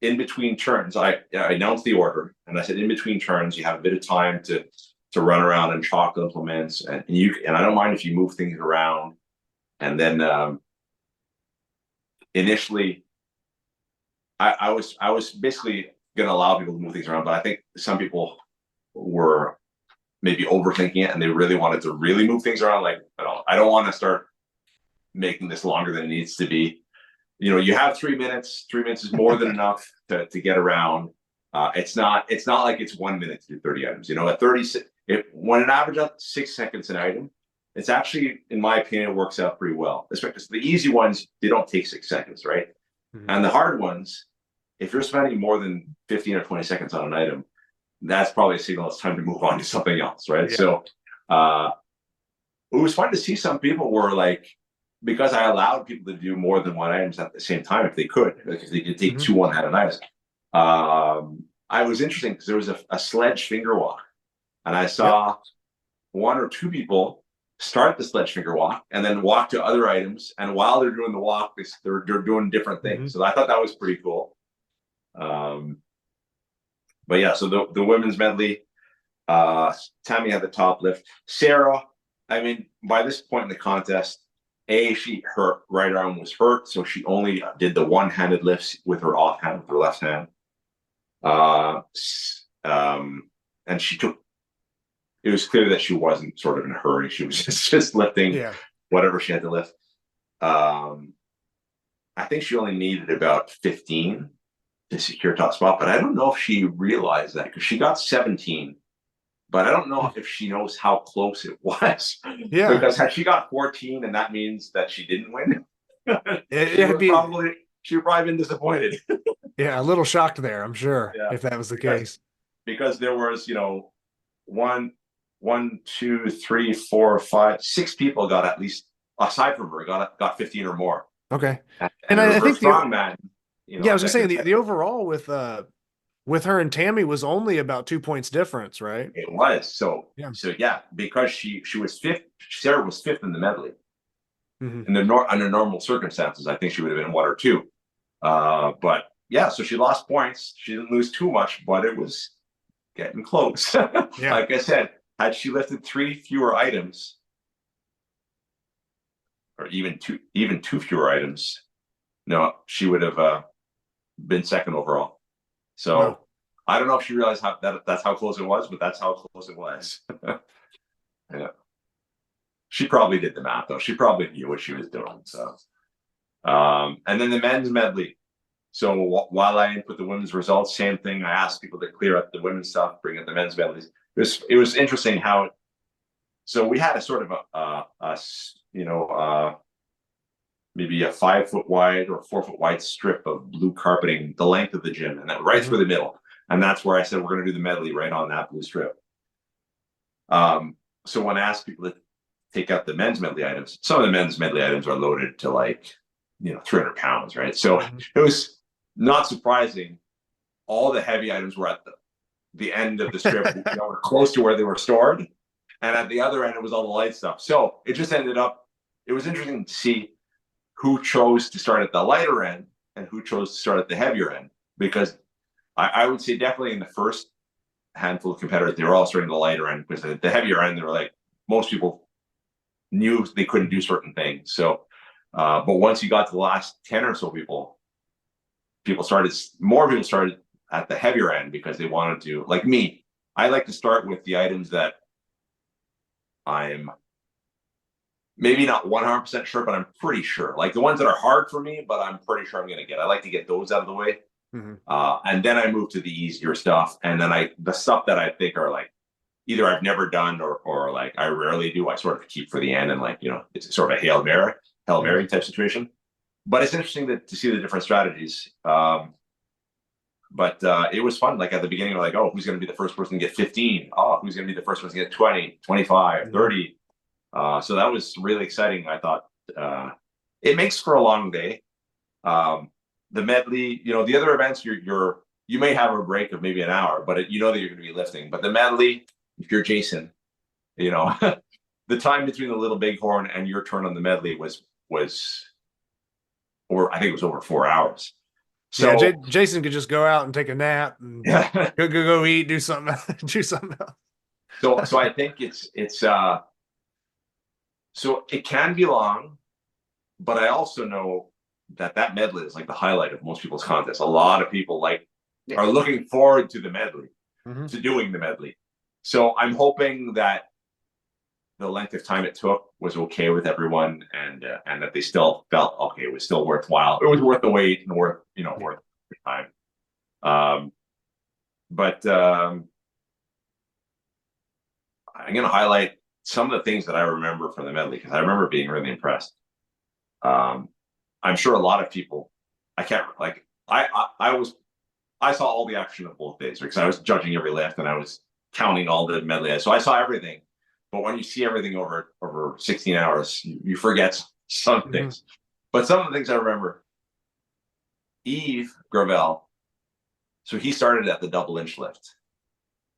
in between turns, I announced the order, and I said, in between turns, you have a bit of time to run around and chalk implements, and I don't mind if you move things around. And then initially, I was basically going to allow people to move things around, but I think some people were maybe overthinking it, and they really wanted to really move things around. Like, I don't want to start making this longer than it needs to be. You have 3 minutes. 3 minutes is more than enough to get around. It's not like it's 1 minute to do 30 items. At 30, when it averages out 6 seconds an item, it's actually, in my opinion, it works out pretty well. Especially the easy ones, they don't take 6 seconds, right? Mm-hmm. And the hard ones, if you're spending more than 15 or 20 seconds on an item, that's probably a signal it's time to move on to something else, right? Yeah. So it was fun to see some people were like, because I allowed people to do more than one items at the same time if they could, because they could take two one-handed items. I was interesting because there was a sledge finger walk, and I saw one or two people start the sledge finger walk and then walk to other items. And while they're doing the walk, they're doing different things. So I thought that was pretty cool. But yeah, so the women's medley, Tammy had the top lift. Sarah, I mean, by this point in the contest, her right arm was hurt, so she only did the one-handed lifts with her offhand, with her left hand. And she took. It was clear that she wasn't sort of in a hurry. She was just lifting whatever she had to lift. I think she only needed about 15 to secure top spot, but I don't know if she realized that because she got 17. But I don't know if she knows how close it was. Yeah. Because had she got 14, and that means that she didn't win, she would probably been disappointed. Yeah, a little shocked there, I'm sure, if that was the case. Because there was, 1, 2, 3, 4, 5, 6 people got at least, aside from her, got 15 or more. Okay. And I think strongman. I was just saying the overall with her and Tammy was only about 2 points difference, right? It was. So because she was fifth, Sarah was fifth in the medley. Mm-hmm. Under normal circumstances, I think she would have been 1 or 2. But yeah, so she lost points. She didn't lose too much, but it was getting close. Like I said, had she lifted 3 fewer items, or even two fewer items, no, she would have been second overall. So I don't know if she realized that's how close it was, but that's how close it was. Yeah. She probably did the math though. She probably knew what she was doing. So, and then the men's medley. So while I input the women's results, same thing. I asked people to clear up the women's stuff, bring up the men's medleys. It was interesting how. So we had a sort of maybe a 5 foot wide or 4 foot wide strip of blue carpeting the length of the gym, and then right through the middle. And that's where I said we're going to do the medley right on that blue strip. So when I asked people to take out the men's medley items, some of the men's medley items are loaded to 300 pounds, right? So it was not surprising. All the heavy items were at the end of the strip, close to where they were stored. And at the other end, it was all the light stuff. So it just ended up, it was interesting to see who chose to start at the lighter end and who chose to start at the heavier end. Because I would say definitely in the first handful of competitors, they were all starting at the lighter end, because at the heavier end, they were like, most people knew they couldn't do certain things. So, but once you got to the last 10 or so more people started at the heavier end because they wanted to, like me, I like to start with the items that I'm maybe not 100% sure, but I'm pretty sure. Like the ones that are hard for me, but I'm pretty sure I'm going to get. I like to get those out of the way. And then I move to the easier stuff. And then the stuff that I think are like, either I've never done or like I rarely do, I sort of keep for the end. And it's sort of a Hail Mary type situation. But it's interesting to see the different strategies. But it was fun. Like at the beginning, we're like, oh, who's going to be the first person to get 15? Oh, who's going to be the first person to get 20, 25, 30? So that was really exciting. I thought it makes for a long day. The medley, the other events, you may have a break of maybe an hour, but that you're going to be lifting. But the medley, if you're Jason, the time between the Little Bighorn and your turn on the medley was I think it was over 4 hours. So Jason could just go out and take a nap and go eat, do something else. So I think it's so it can be long, but I also know that medley is like the highlight of most people's contests. A lot of people are looking forward to the medley, to doing the medley. So I'm hoping that the length of time it took was okay with everyone, and that they still felt okay. It was still worthwhile. It was worth the wait and worth worth the time. But I'm going to highlight some of the things that I remember from the medley, because I remember being really impressed. I'm sure a lot of people, I can't like I saw all the action of both days because I was judging every lift and I was counting all the medley. So I saw everything. But when you see everything over 16 hours, you forget some things. But some of the things I remember, Yves Gravel, so he started at the double inch lift.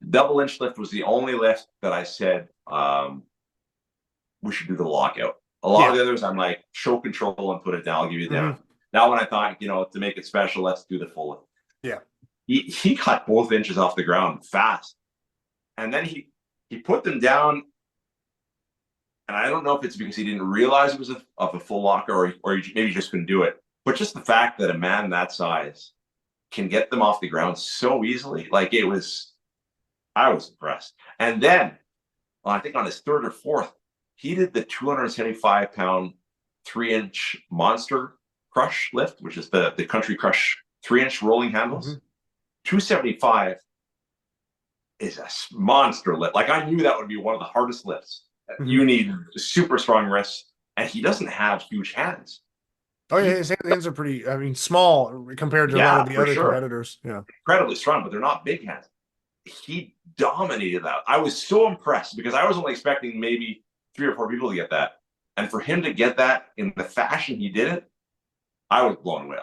Double inch lift was the only lift that I said we should do the lockout. A lot of the others, I'm like, show control and put it down. I'll give you down. Now, when I thought, to make it special, let's do the full lift. Yeah. He cut both inches off the ground fast. And then he put them down. And I don't know if it's because he didn't realize it was a full locker, or he maybe just couldn't do it. But just the fact that a man that size can get them off the ground so easily, I was impressed. And then, I think on his third or fourth, he did the 275-pound 3-inch monster crush lift, which is the country crush 3-inch rolling handles. 275 is a monster lift. I knew that would be one of the hardest lifts. You need super strong wrists, and he doesn't have huge hands. Oh yeah, his hands are pretty, small compared to a lot of the other competitors. Yeah. Incredibly strong, but they're not big hands. He dominated that. I was so impressed because I was only expecting maybe 3 or 4 people to get that. And for him to get that in the fashion he did it, I was blown away.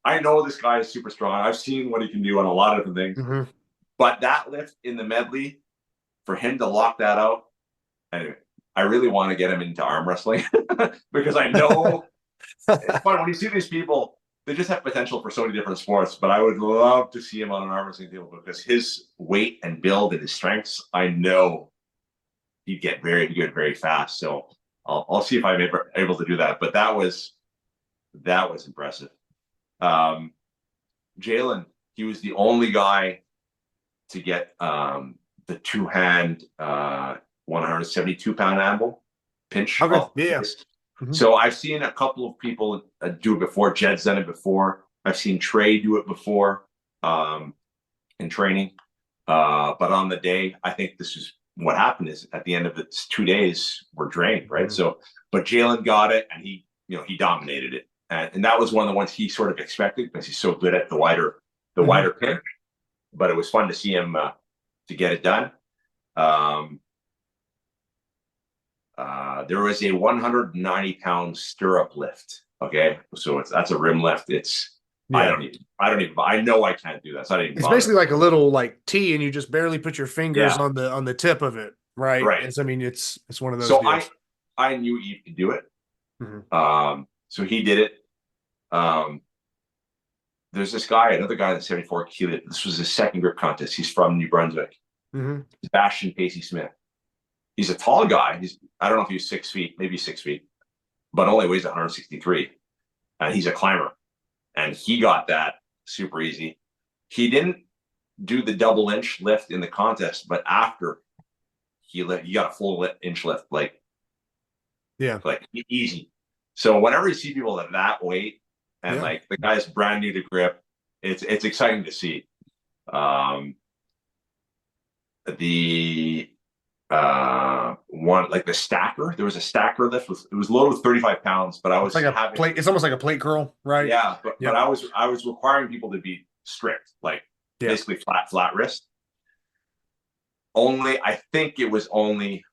I know this guy is super strong. I've seen what he can do on a lot of different things. But that lift in the medley, for him to lock that out, anyway, I really want to get him into arm wrestling because I know it's fun when you see these people. They just have potential for so many different sports, but I would love to see him on an arm wrestling table because his weight and build and his strengths, I know he'd get very good very fast. So I'll see if I'm able to do that. But that was impressive. Jalen, he was the only guy to get the 2-hand 172-pound anvil pinch. Yeah. So I've seen a couple of people do it before. Jed's done it before. I've seen Trey do it before in training. But on the day, I think this is what happened is at the end of the 2 days, we're drained, right? So, but Jalen got it and he dominated it. And that was one of the ones he sort of expected because he's so good at the wider pinch. But it was fun to see him to get it done. There was a 190-pound stirrup lift. Okay, so that's a rim lift. I know I can't do that. It's not even. It's basically like a little T, and you just barely put your fingers on the tip of it, right? Right. It's one of those. So deals. I knew Eve could do it. So he did it. There's this guy, another guy that's 74 kilo. This was his second grip contest. He's from New Brunswick. Sebastian Pacey Smith. He's a tall guy. I don't know if he's 6 feet, maybe 6 feet, but only weighs 163. And he's a climber. And he got that super easy. He didn't do the double inch lift in the contest, but after he got a full inch lift, easy. So whenever you see people at that weight and the guy's brand new to grip, it's exciting to see. The the stacker, there was a stacker lift it was loaded with 35 pounds, but I was plate. It's almost like a plate curl, right? Yeah, but I was requiring people to be strict, basically flat wrist. I think it was only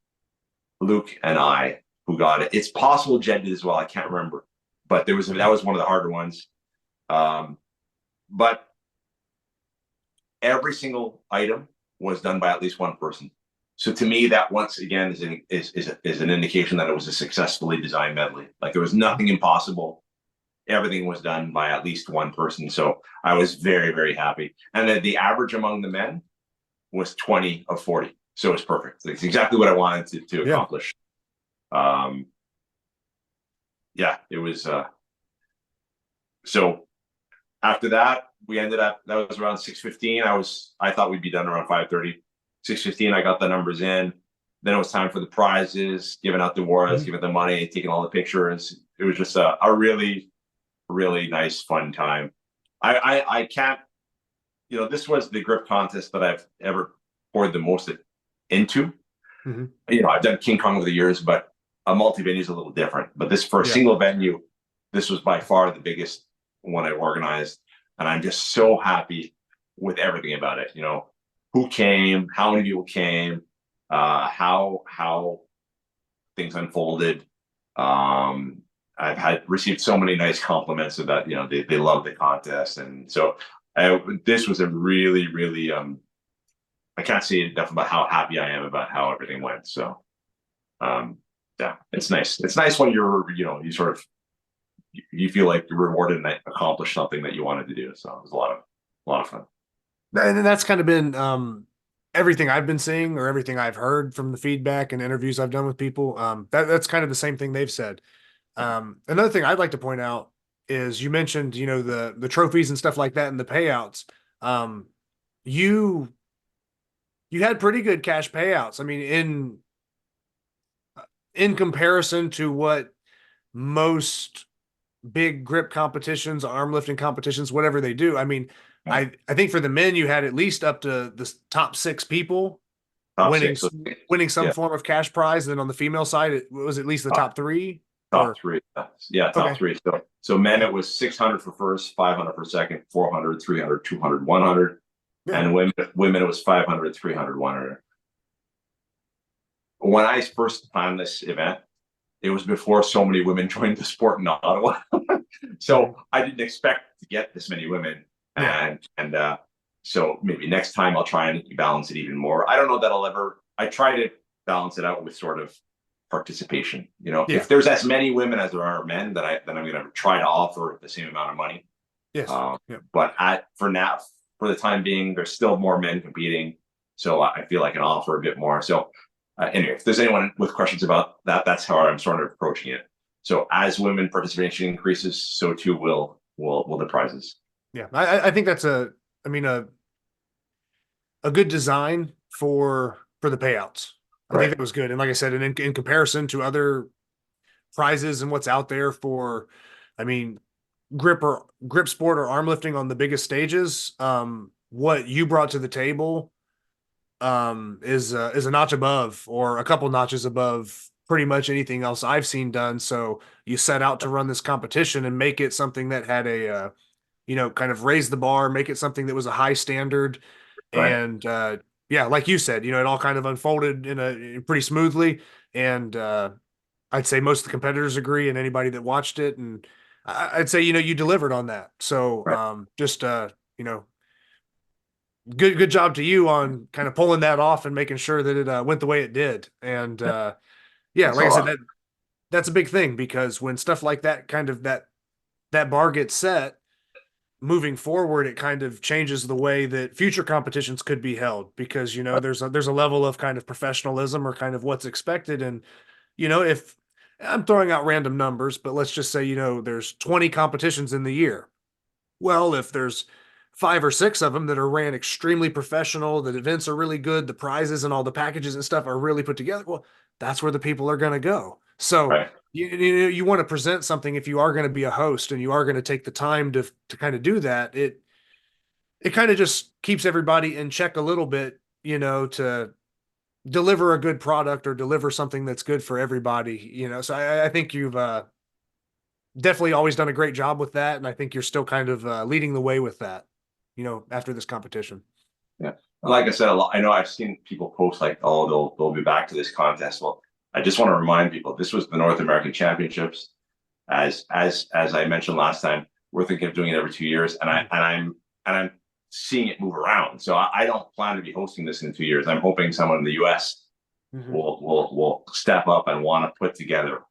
Luke and I who got it. It's possible Jed did as well. I can't remember, but that was one of the harder ones. But every single item was done by at least one person. So to me, that once again is an indication that it was a successfully designed medley. There was nothing impossible. Everything was done by at least one person. So I was very, very happy. And then the average among the men was 20 of 40. So it was perfect. It's exactly what I wanted to accomplish. It was. So after that, we ended up, that was around 6:15. I thought we'd be done around 5:30. 6:15, I got the numbers in. then it was time for the prizes, giving out the awards, giving the money, taking all the pictures. It was just a really, really nice, fun time. I can't, this was the grip contest that I've ever poured the most into. I've done King Kong over the years, but a multi-venue is a little different. But this, for a single venue, this was by far the biggest one I organized. And I'm just so happy with everything about it. Who came, how many people came, how things unfolded. I've received so many nice compliments about, they love the contest. And so this was a really, really, I can't say enough about how happy I am about how everything went. So, yeah, it's nice. It's nice when you sort of, you feel like you're rewarded and accomplished something that you wanted to do. So it was a lot of fun. And that's kind of been everything I've been seeing, or everything I've heard from the feedback and interviews I've done with people. That's kind of the same thing they've said. Another thing I'd like to point out is, you mentioned, the trophies and stuff like that and the payouts. You had pretty good cash payouts. I mean, in comparison to what most big grip competitions, arm lifting competitions, whatever they do. I mean, I think for the men, you had at least up to the top 6 people winning some form of cash prize. And then on the female side, it was at least the top 3. Top 3. Yeah, top 3. So men, it was 600 for first, 500 for second, 400, 300, 200, 100. Yeah. And women, it was 500, 300, 100. When I first planned this event, it was before so many women joined the sport in Ottawa. So I didn't expect to get this many women. And so maybe next time I'll try and balance it even more. I don't know that I try to balance it out with sort of participation. If there's as many women as there are men, then I'm going to try to offer the same amount of money. Yes. But for the time being, there's still more men competing. So I feel I can offer a bit more. So anyway, if there's anyone with questions about that, that's how I'm sort of approaching it. So as women participation increases, so too will the prizes. Yeah, I think that's a good design for the payouts. I think that was good. And like I said, in comparison to other prizes and what's out there for, grip sport or arm lifting on the biggest stages, what you brought to the table is a notch above, or a couple notches above pretty much anything else I've seen done. So you set out to run this competition and make it something that had a kind of raise the bar, make it something that was a high standard. Right. And like you said, it all kind of unfolded in pretty smoothly. And I'd say most of the competitors agree, and anybody that watched it. And I'd say, you delivered on that. So good job to you on kind of pulling that off and making sure that it went the way it did. And like I said, that's a big thing, because when stuff like that that bar gets set, moving forward, it kind of changes the way that future competitions could be held, because, there's a level of kind of professionalism, or kind of what's expected. And, if I'm throwing out random numbers, but let's just say, there's 20 competitions in the year. Well, if there's 5 or 6 of them that are ran extremely professional, the events are really good, the prizes and all the packages and stuff are really put together, well, that's where the people are going to go. So you want to present something, if you are going to be a host and you are going to take the time to kind of do that, it kind of just keeps everybody in check a little bit, to deliver a good product or deliver something that's good for everybody, So I think you've definitely always done a great job with that. And I think you're still kind of leading the way with that, after this competition. Yeah. Like I said, I know I've seen people post like, oh, they'll be back to this contest. Well, I just want to remind people, this was the North American Championships. As I mentioned last time, we're thinking of doing it every 2 years, and I'm seeing it move around. So I don't plan to be hosting this in 2 years. I'm hoping someone in the US will step up and want to put together,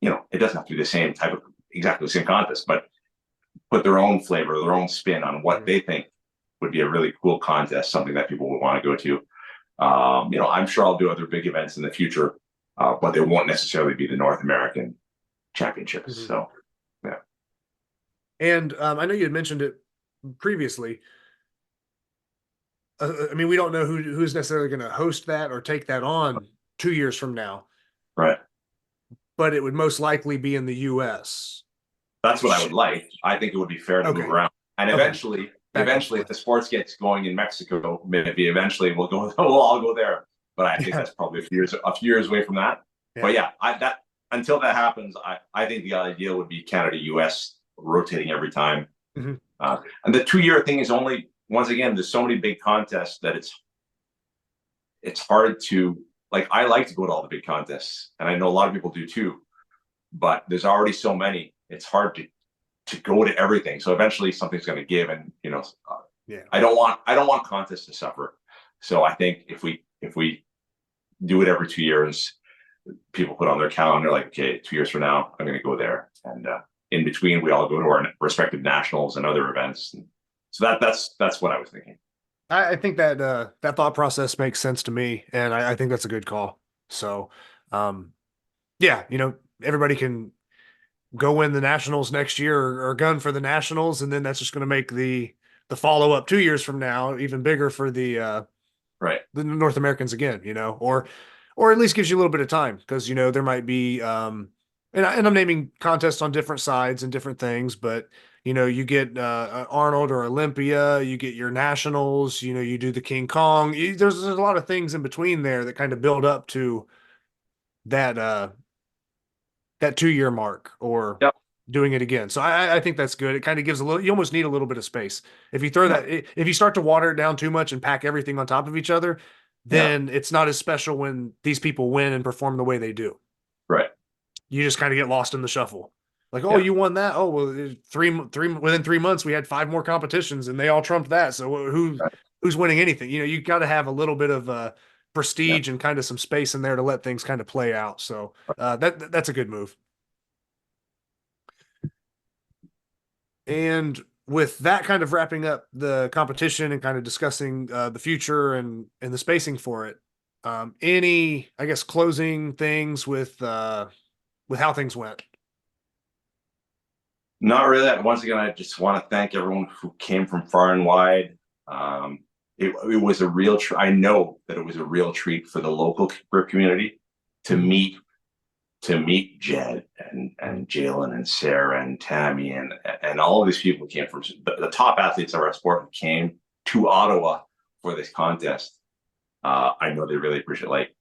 it doesn't have to be the same type of exactly the same contest, but put their own flavor, their own spin on what they think would be a really cool contest, something that people would want to go to. I'm sure I'll do other big events in the future, but they won't necessarily be the North American Championships. So, yeah. And I know you had mentioned it previously. We don't know who's necessarily going to host that or take that on. 2 years from now, Right. but it would most likely be in the US. That's what I would like. I think it would be fair to Okay. move around. And Okay. eventually, Back and if forth. the sports gets going in Mexico, maybe eventually we'll all go there. But I think that's probably a few years away from that. Yeah. But yeah, until that happens, I think the ideal would be Canada, US rotating every time. Mhm. And the 2-year thing is only, once again, there's so many big contests that it's hard to, like, I like to go to all the big contests, and I know a lot of people do too, but there's already so many, it's hard to go to everything. So eventually something's going to give, and Yeah. I don't want contests to suffer. So I think if we do it every 2 years, people put on their calendar like, okay, 2 years from now, I'm going to go there. And in between, we all go to our respective nationals and other events. And so that's what I was thinking. I think that that thought process makes sense to me, and I think that's a good call. So, yeah, everybody can go win the nationals next year or gun for the nationals, and then that's just going to make the follow up 2 years from now even bigger for the Right. the North Americans again, or at least gives you a little bit of time, because there might be and I'm naming contests on different sides and different things, but you get Arnold or Olympia, you get your nationals, you do the King Kong. There's a lot of things in between there that kind of build up to that that 2 year mark, or Yep. doing it again. So I think that's good. It kind of gives a little, you almost need a little bit of space. If you throw Yeah. that, if you start to water it down too much and pack everything on top of each other, then it's not as special when these people win and perform the way they do. Right. You just kind of get lost in the shuffle. Like, oh, Yeah. you won that. Oh, well, within 3 months, we had 5 more competitions and they all trumped that. So who's winning anything? You got to have a little bit of prestige and kind of some space in there to let things kind of play out. So that's a good move. And with that kind of wrapping up the competition and kind of discussing the future and the spacing for it, any, I guess, closing things with how things went? Not really. Once again, I just want to thank everyone who came from far and wide. It was a real I know that it was a real treat for the local grip community to meet Jed and Jalen and Sarah and Tammy and all of these people who came from the top athletes of our sport who came to Ottawa for this contest. I know they really appreciate, like,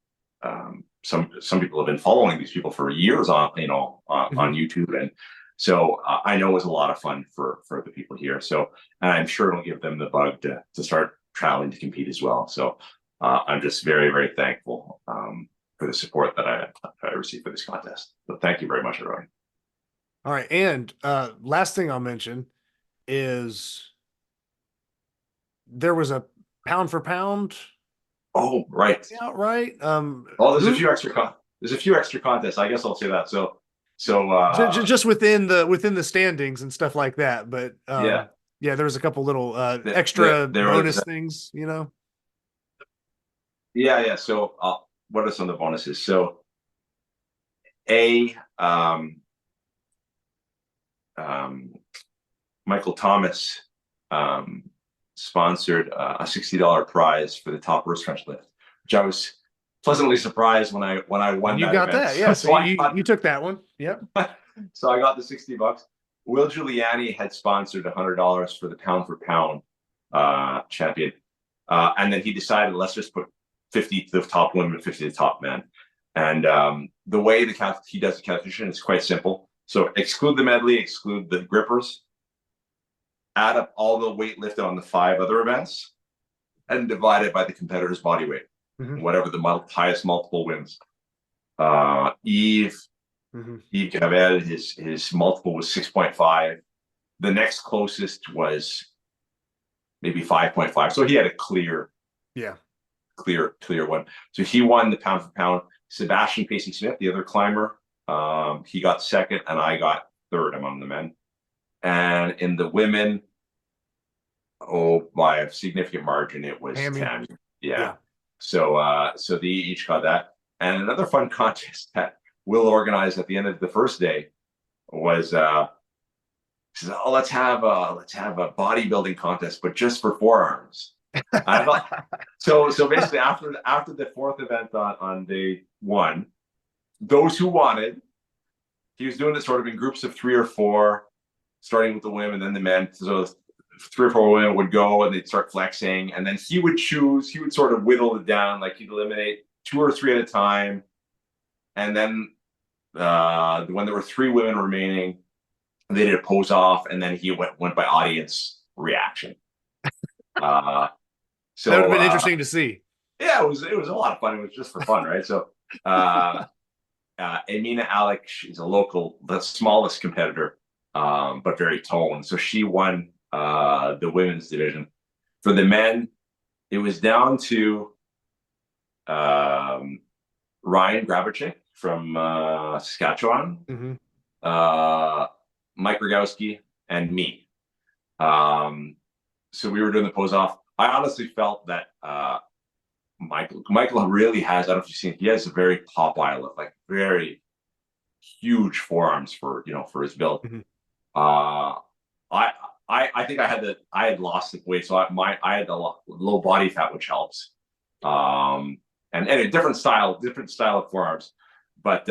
some people have been following these people for years on YouTube, and so I know it was a lot of fun for the people here. So, and I'm sure it'll give them the bug to start traveling to compete as well. So I'm just very, very thankful for the support that I received for this contest. So thank you very much, everyone. All right. And last thing I'll mention is there was a pound for pound. Oh, right. Outright. There's a few extra contests. I guess I'll say that. So just within the standings and stuff like that. But yeah, there was a couple little extra bonus things, Yeah. So what are some of the bonuses? So Michael Thomas sponsored a $60 prize for the top wrist crunch lift, which I was pleasantly surprised when I won. You that got event. that, yeah. So you took that one. Yep. So I got the $60. Will Giuliani had sponsored $100 for the pound for pound champion, and then he decided, let's just put 50 to the top women, 50 to the top men. And the way he does the calculation is quite simple. So exclude the medley, exclude the grippers, add up all the weight lifted on the 5 other events, and divide it by the competitor's body weight, whatever the highest multiple wins. Eve Gavel, his multiple was 6.5. The next closest was maybe 5.5. So he had a clear one. So he won the pound for pound. Sebastian Pacey Smith, the other climber, he got second, and I got third among the men. And in the women, by a significant margin, it was Tammy. Yeah. So they each got that. And another fun contest that Will organized at the end of the first day was he says, let's have a bodybuilding contest, but just for forearms. I thought so basically after the fourth event on day one, those who wanted, he was doing it sort of in groups of 3 or 4, starting with the women, then the men. So 3 or 4 women would go and they'd start flexing, and then he would sort of whittle it down, like he'd eliminate 2 or 3 at a time, and then when there were 3 women remaining, they did a pose off, and then he went by audience reaction. So that would have been interesting to see. Yeah, it was a lot of fun. It was just for fun, right? So Amina Alec is the smallest competitor, but very toned. So she won the women's division. For the men, it was down to Ryan Grabarczyk from Saskatchewan, Mike Rogowski, and me. So we were doing the pose off. I honestly felt that Michael really has, I don't know if you've seen, he has a very Popeye look, like very huge forearms for his build. I think I had lost the weight, so I had the low body fat, which helps. And a different style of forearms. But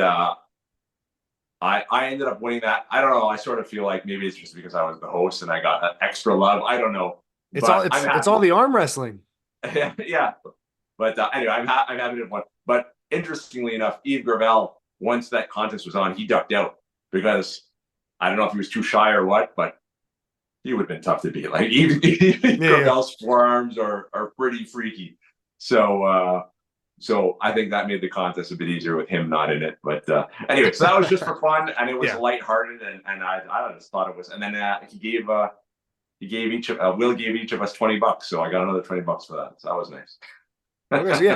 I ended up winning that. I don't know. I sort of feel like maybe it's just because I was the host and I got that extra love. I don't know. It's all the arm wrestling. Yeah. But anyway, I'm happy to win. But interestingly enough, Yves Gravel, once that contest was on, he ducked out because I don't know if he was too shy or what, but he would have been tough to beat. Like Yves Gravel's forearms are pretty freaky. So I think that made the contest a bit easier with him not in it. But anyway, so that was just for fun, and it was lighthearted, and I just thought it was. And then Will gave each of us $20, so I got another $20 for that. So that was nice.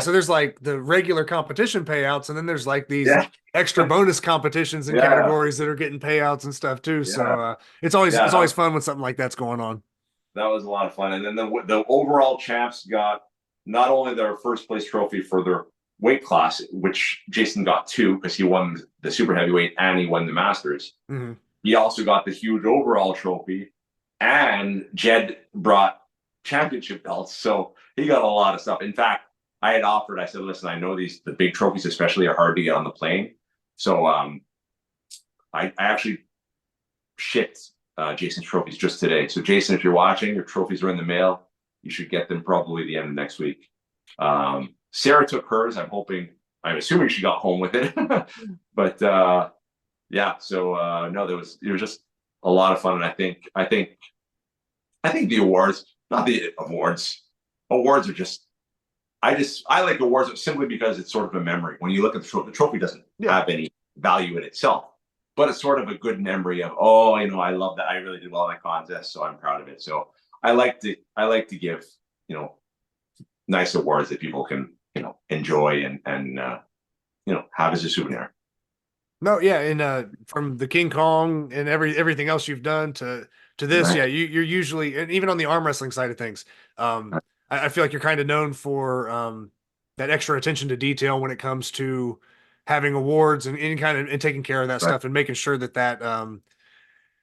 So there's like the regular competition payouts, and then there's like these extra bonus competitions and categories that are getting payouts and stuff too. So it's always fun when something like that's going on. That was a lot of fun. And then the overall champs got not only their first place trophy for their weight class, which Jason got 2 because he won the super heavyweight and he won the Masters. He also got the huge overall trophy, and Jed brought championship belts, so he got a lot of stuff. In fact, I said, listen, I know the big trophies especially are hard to get on the plane. So I actually shipped Jason's trophies just today. So Jason, if you're watching, your trophies are in the mail. You should get them probably the end of next week. Sarah took hers. I'm assuming she got home with it. But no, it was just a lot of fun. And I think the awards are just, I like awards simply because it's sort of a memory. When you look at the trophy doesn't have any value in itself, but it's sort of a good memory of, I love that. I really did well in that contest, so I'm proud of it. So I like to give, nice awards that people can, enjoy and have as a souvenir. No, yeah, and from the King Kong and everything else you've done to this, you're usually, and even on the arm wrestling side of things, I feel like you're kind of known for that extra attention to detail when it comes to having awards and taking care of that stuff and making sure that kind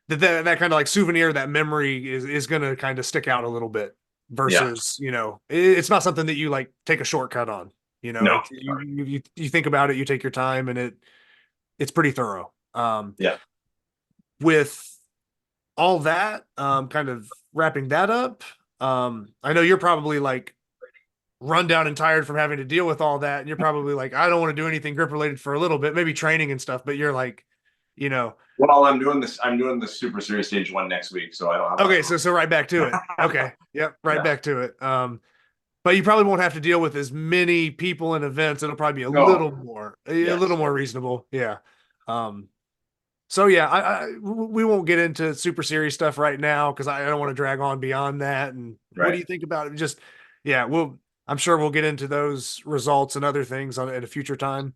of like souvenir, that memory is going to kind of stick out a little bit versus, it's not something that you like take a shortcut on, No. You think about it, you take your time, and it's pretty thorough. With all that, kind of wrapping that up, I know you're probably like run down and tired from having to deal with all that, and you're probably like, I don't want to do anything grip related for a little bit, maybe training and stuff, but you're like, well, I'm doing the Super Series stage 1 next week, so I don't have so right back to it. Okay. Yep, back to it. But you probably won't have to deal with as many people and events. It'll probably be a little more reasonable. Yeah. So yeah, we won't get into super serious stuff right now because I don't want to drag on beyond that. And what do you think about it? Just I'm sure we'll get into those results and other things at a future time.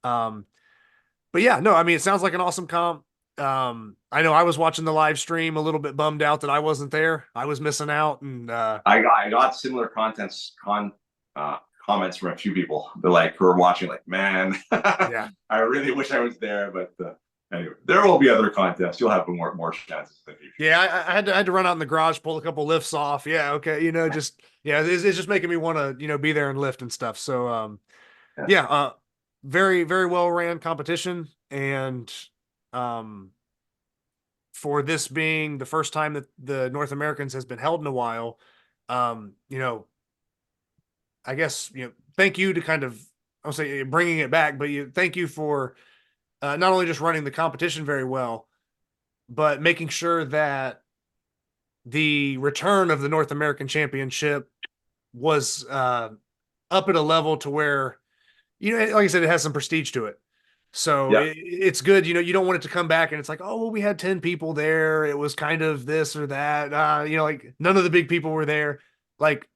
But yeah, no, I mean, it sounds like an awesome comp. I know I was watching the live stream a little bit bummed out that I wasn't there. I was missing out, and I got similar comments from a few people. They're like, who are watching, like, man, I really wish I was there, but anyway, there will be other contests. You'll have more chances in the future. Yeah, I had to run out in the garage, pull a couple lifts off. Yeah, okay, just yeah, it's just making me want to be there and lift and stuff. So Yeah. yeah, very very well ran competition, and um for this being the first time that the North Americans has been held in a while, um, you know, I guess thank you to kind of I'll say bringing it back, but thank you for not only just running the competition very well, but making sure that the return of the North American Championship was up at a level to where like I said, it has some prestige to it. So Yeah. it's good. You don't want it to come back and it's like, oh, well, we had 10 people there. It was kind of this or that. Like none of the big people were there. Like,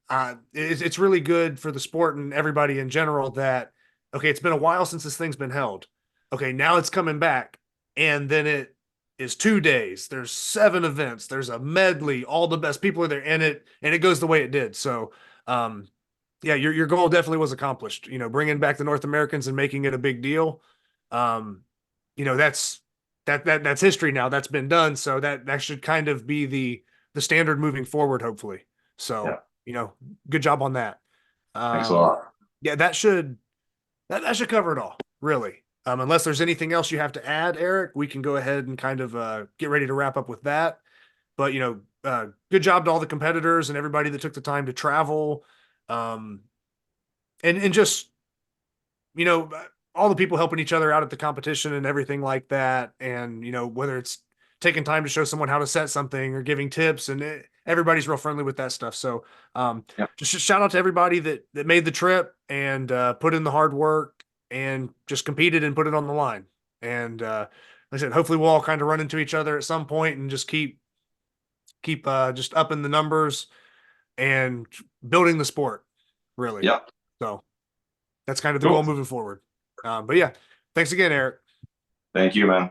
it's really good for the sport and everybody in general that, okay, it's been a while since this thing's been held. Okay, now it's coming back. And then it is 2 days. There's 7 events. There's a medley. All the best people are there. And it goes the way it did. So, yeah, your goal definitely was accomplished. Bringing back the North Americans and making it a big deal. Um, that's history now. That's been done. So that should kind of be the standard moving forward, hopefully. Yeah. So good job on that. Thanks a lot. Yeah, that should cover it all, really. Unless there's anything else you have to add, Eric, we can go ahead and kind of get ready to wrap up with that. But good job to all the competitors and everybody that took the time to travel. And just you know all the people helping each other out at the competition and everything like that, and whether it's taking time to show someone how to set something or giving tips, and everybody's real friendly with that stuff. So Yeah. just a shout out to everybody that made the trip and put in the hard work and just competed and put it on the line. And like I said, hopefully we'll all kind of run into each other at some point and just keep just upping the numbers and building the sport, really. Yeah. So that's kind of the Cool. goal moving forward. But yeah, thanks again, Eric. Thank you, man.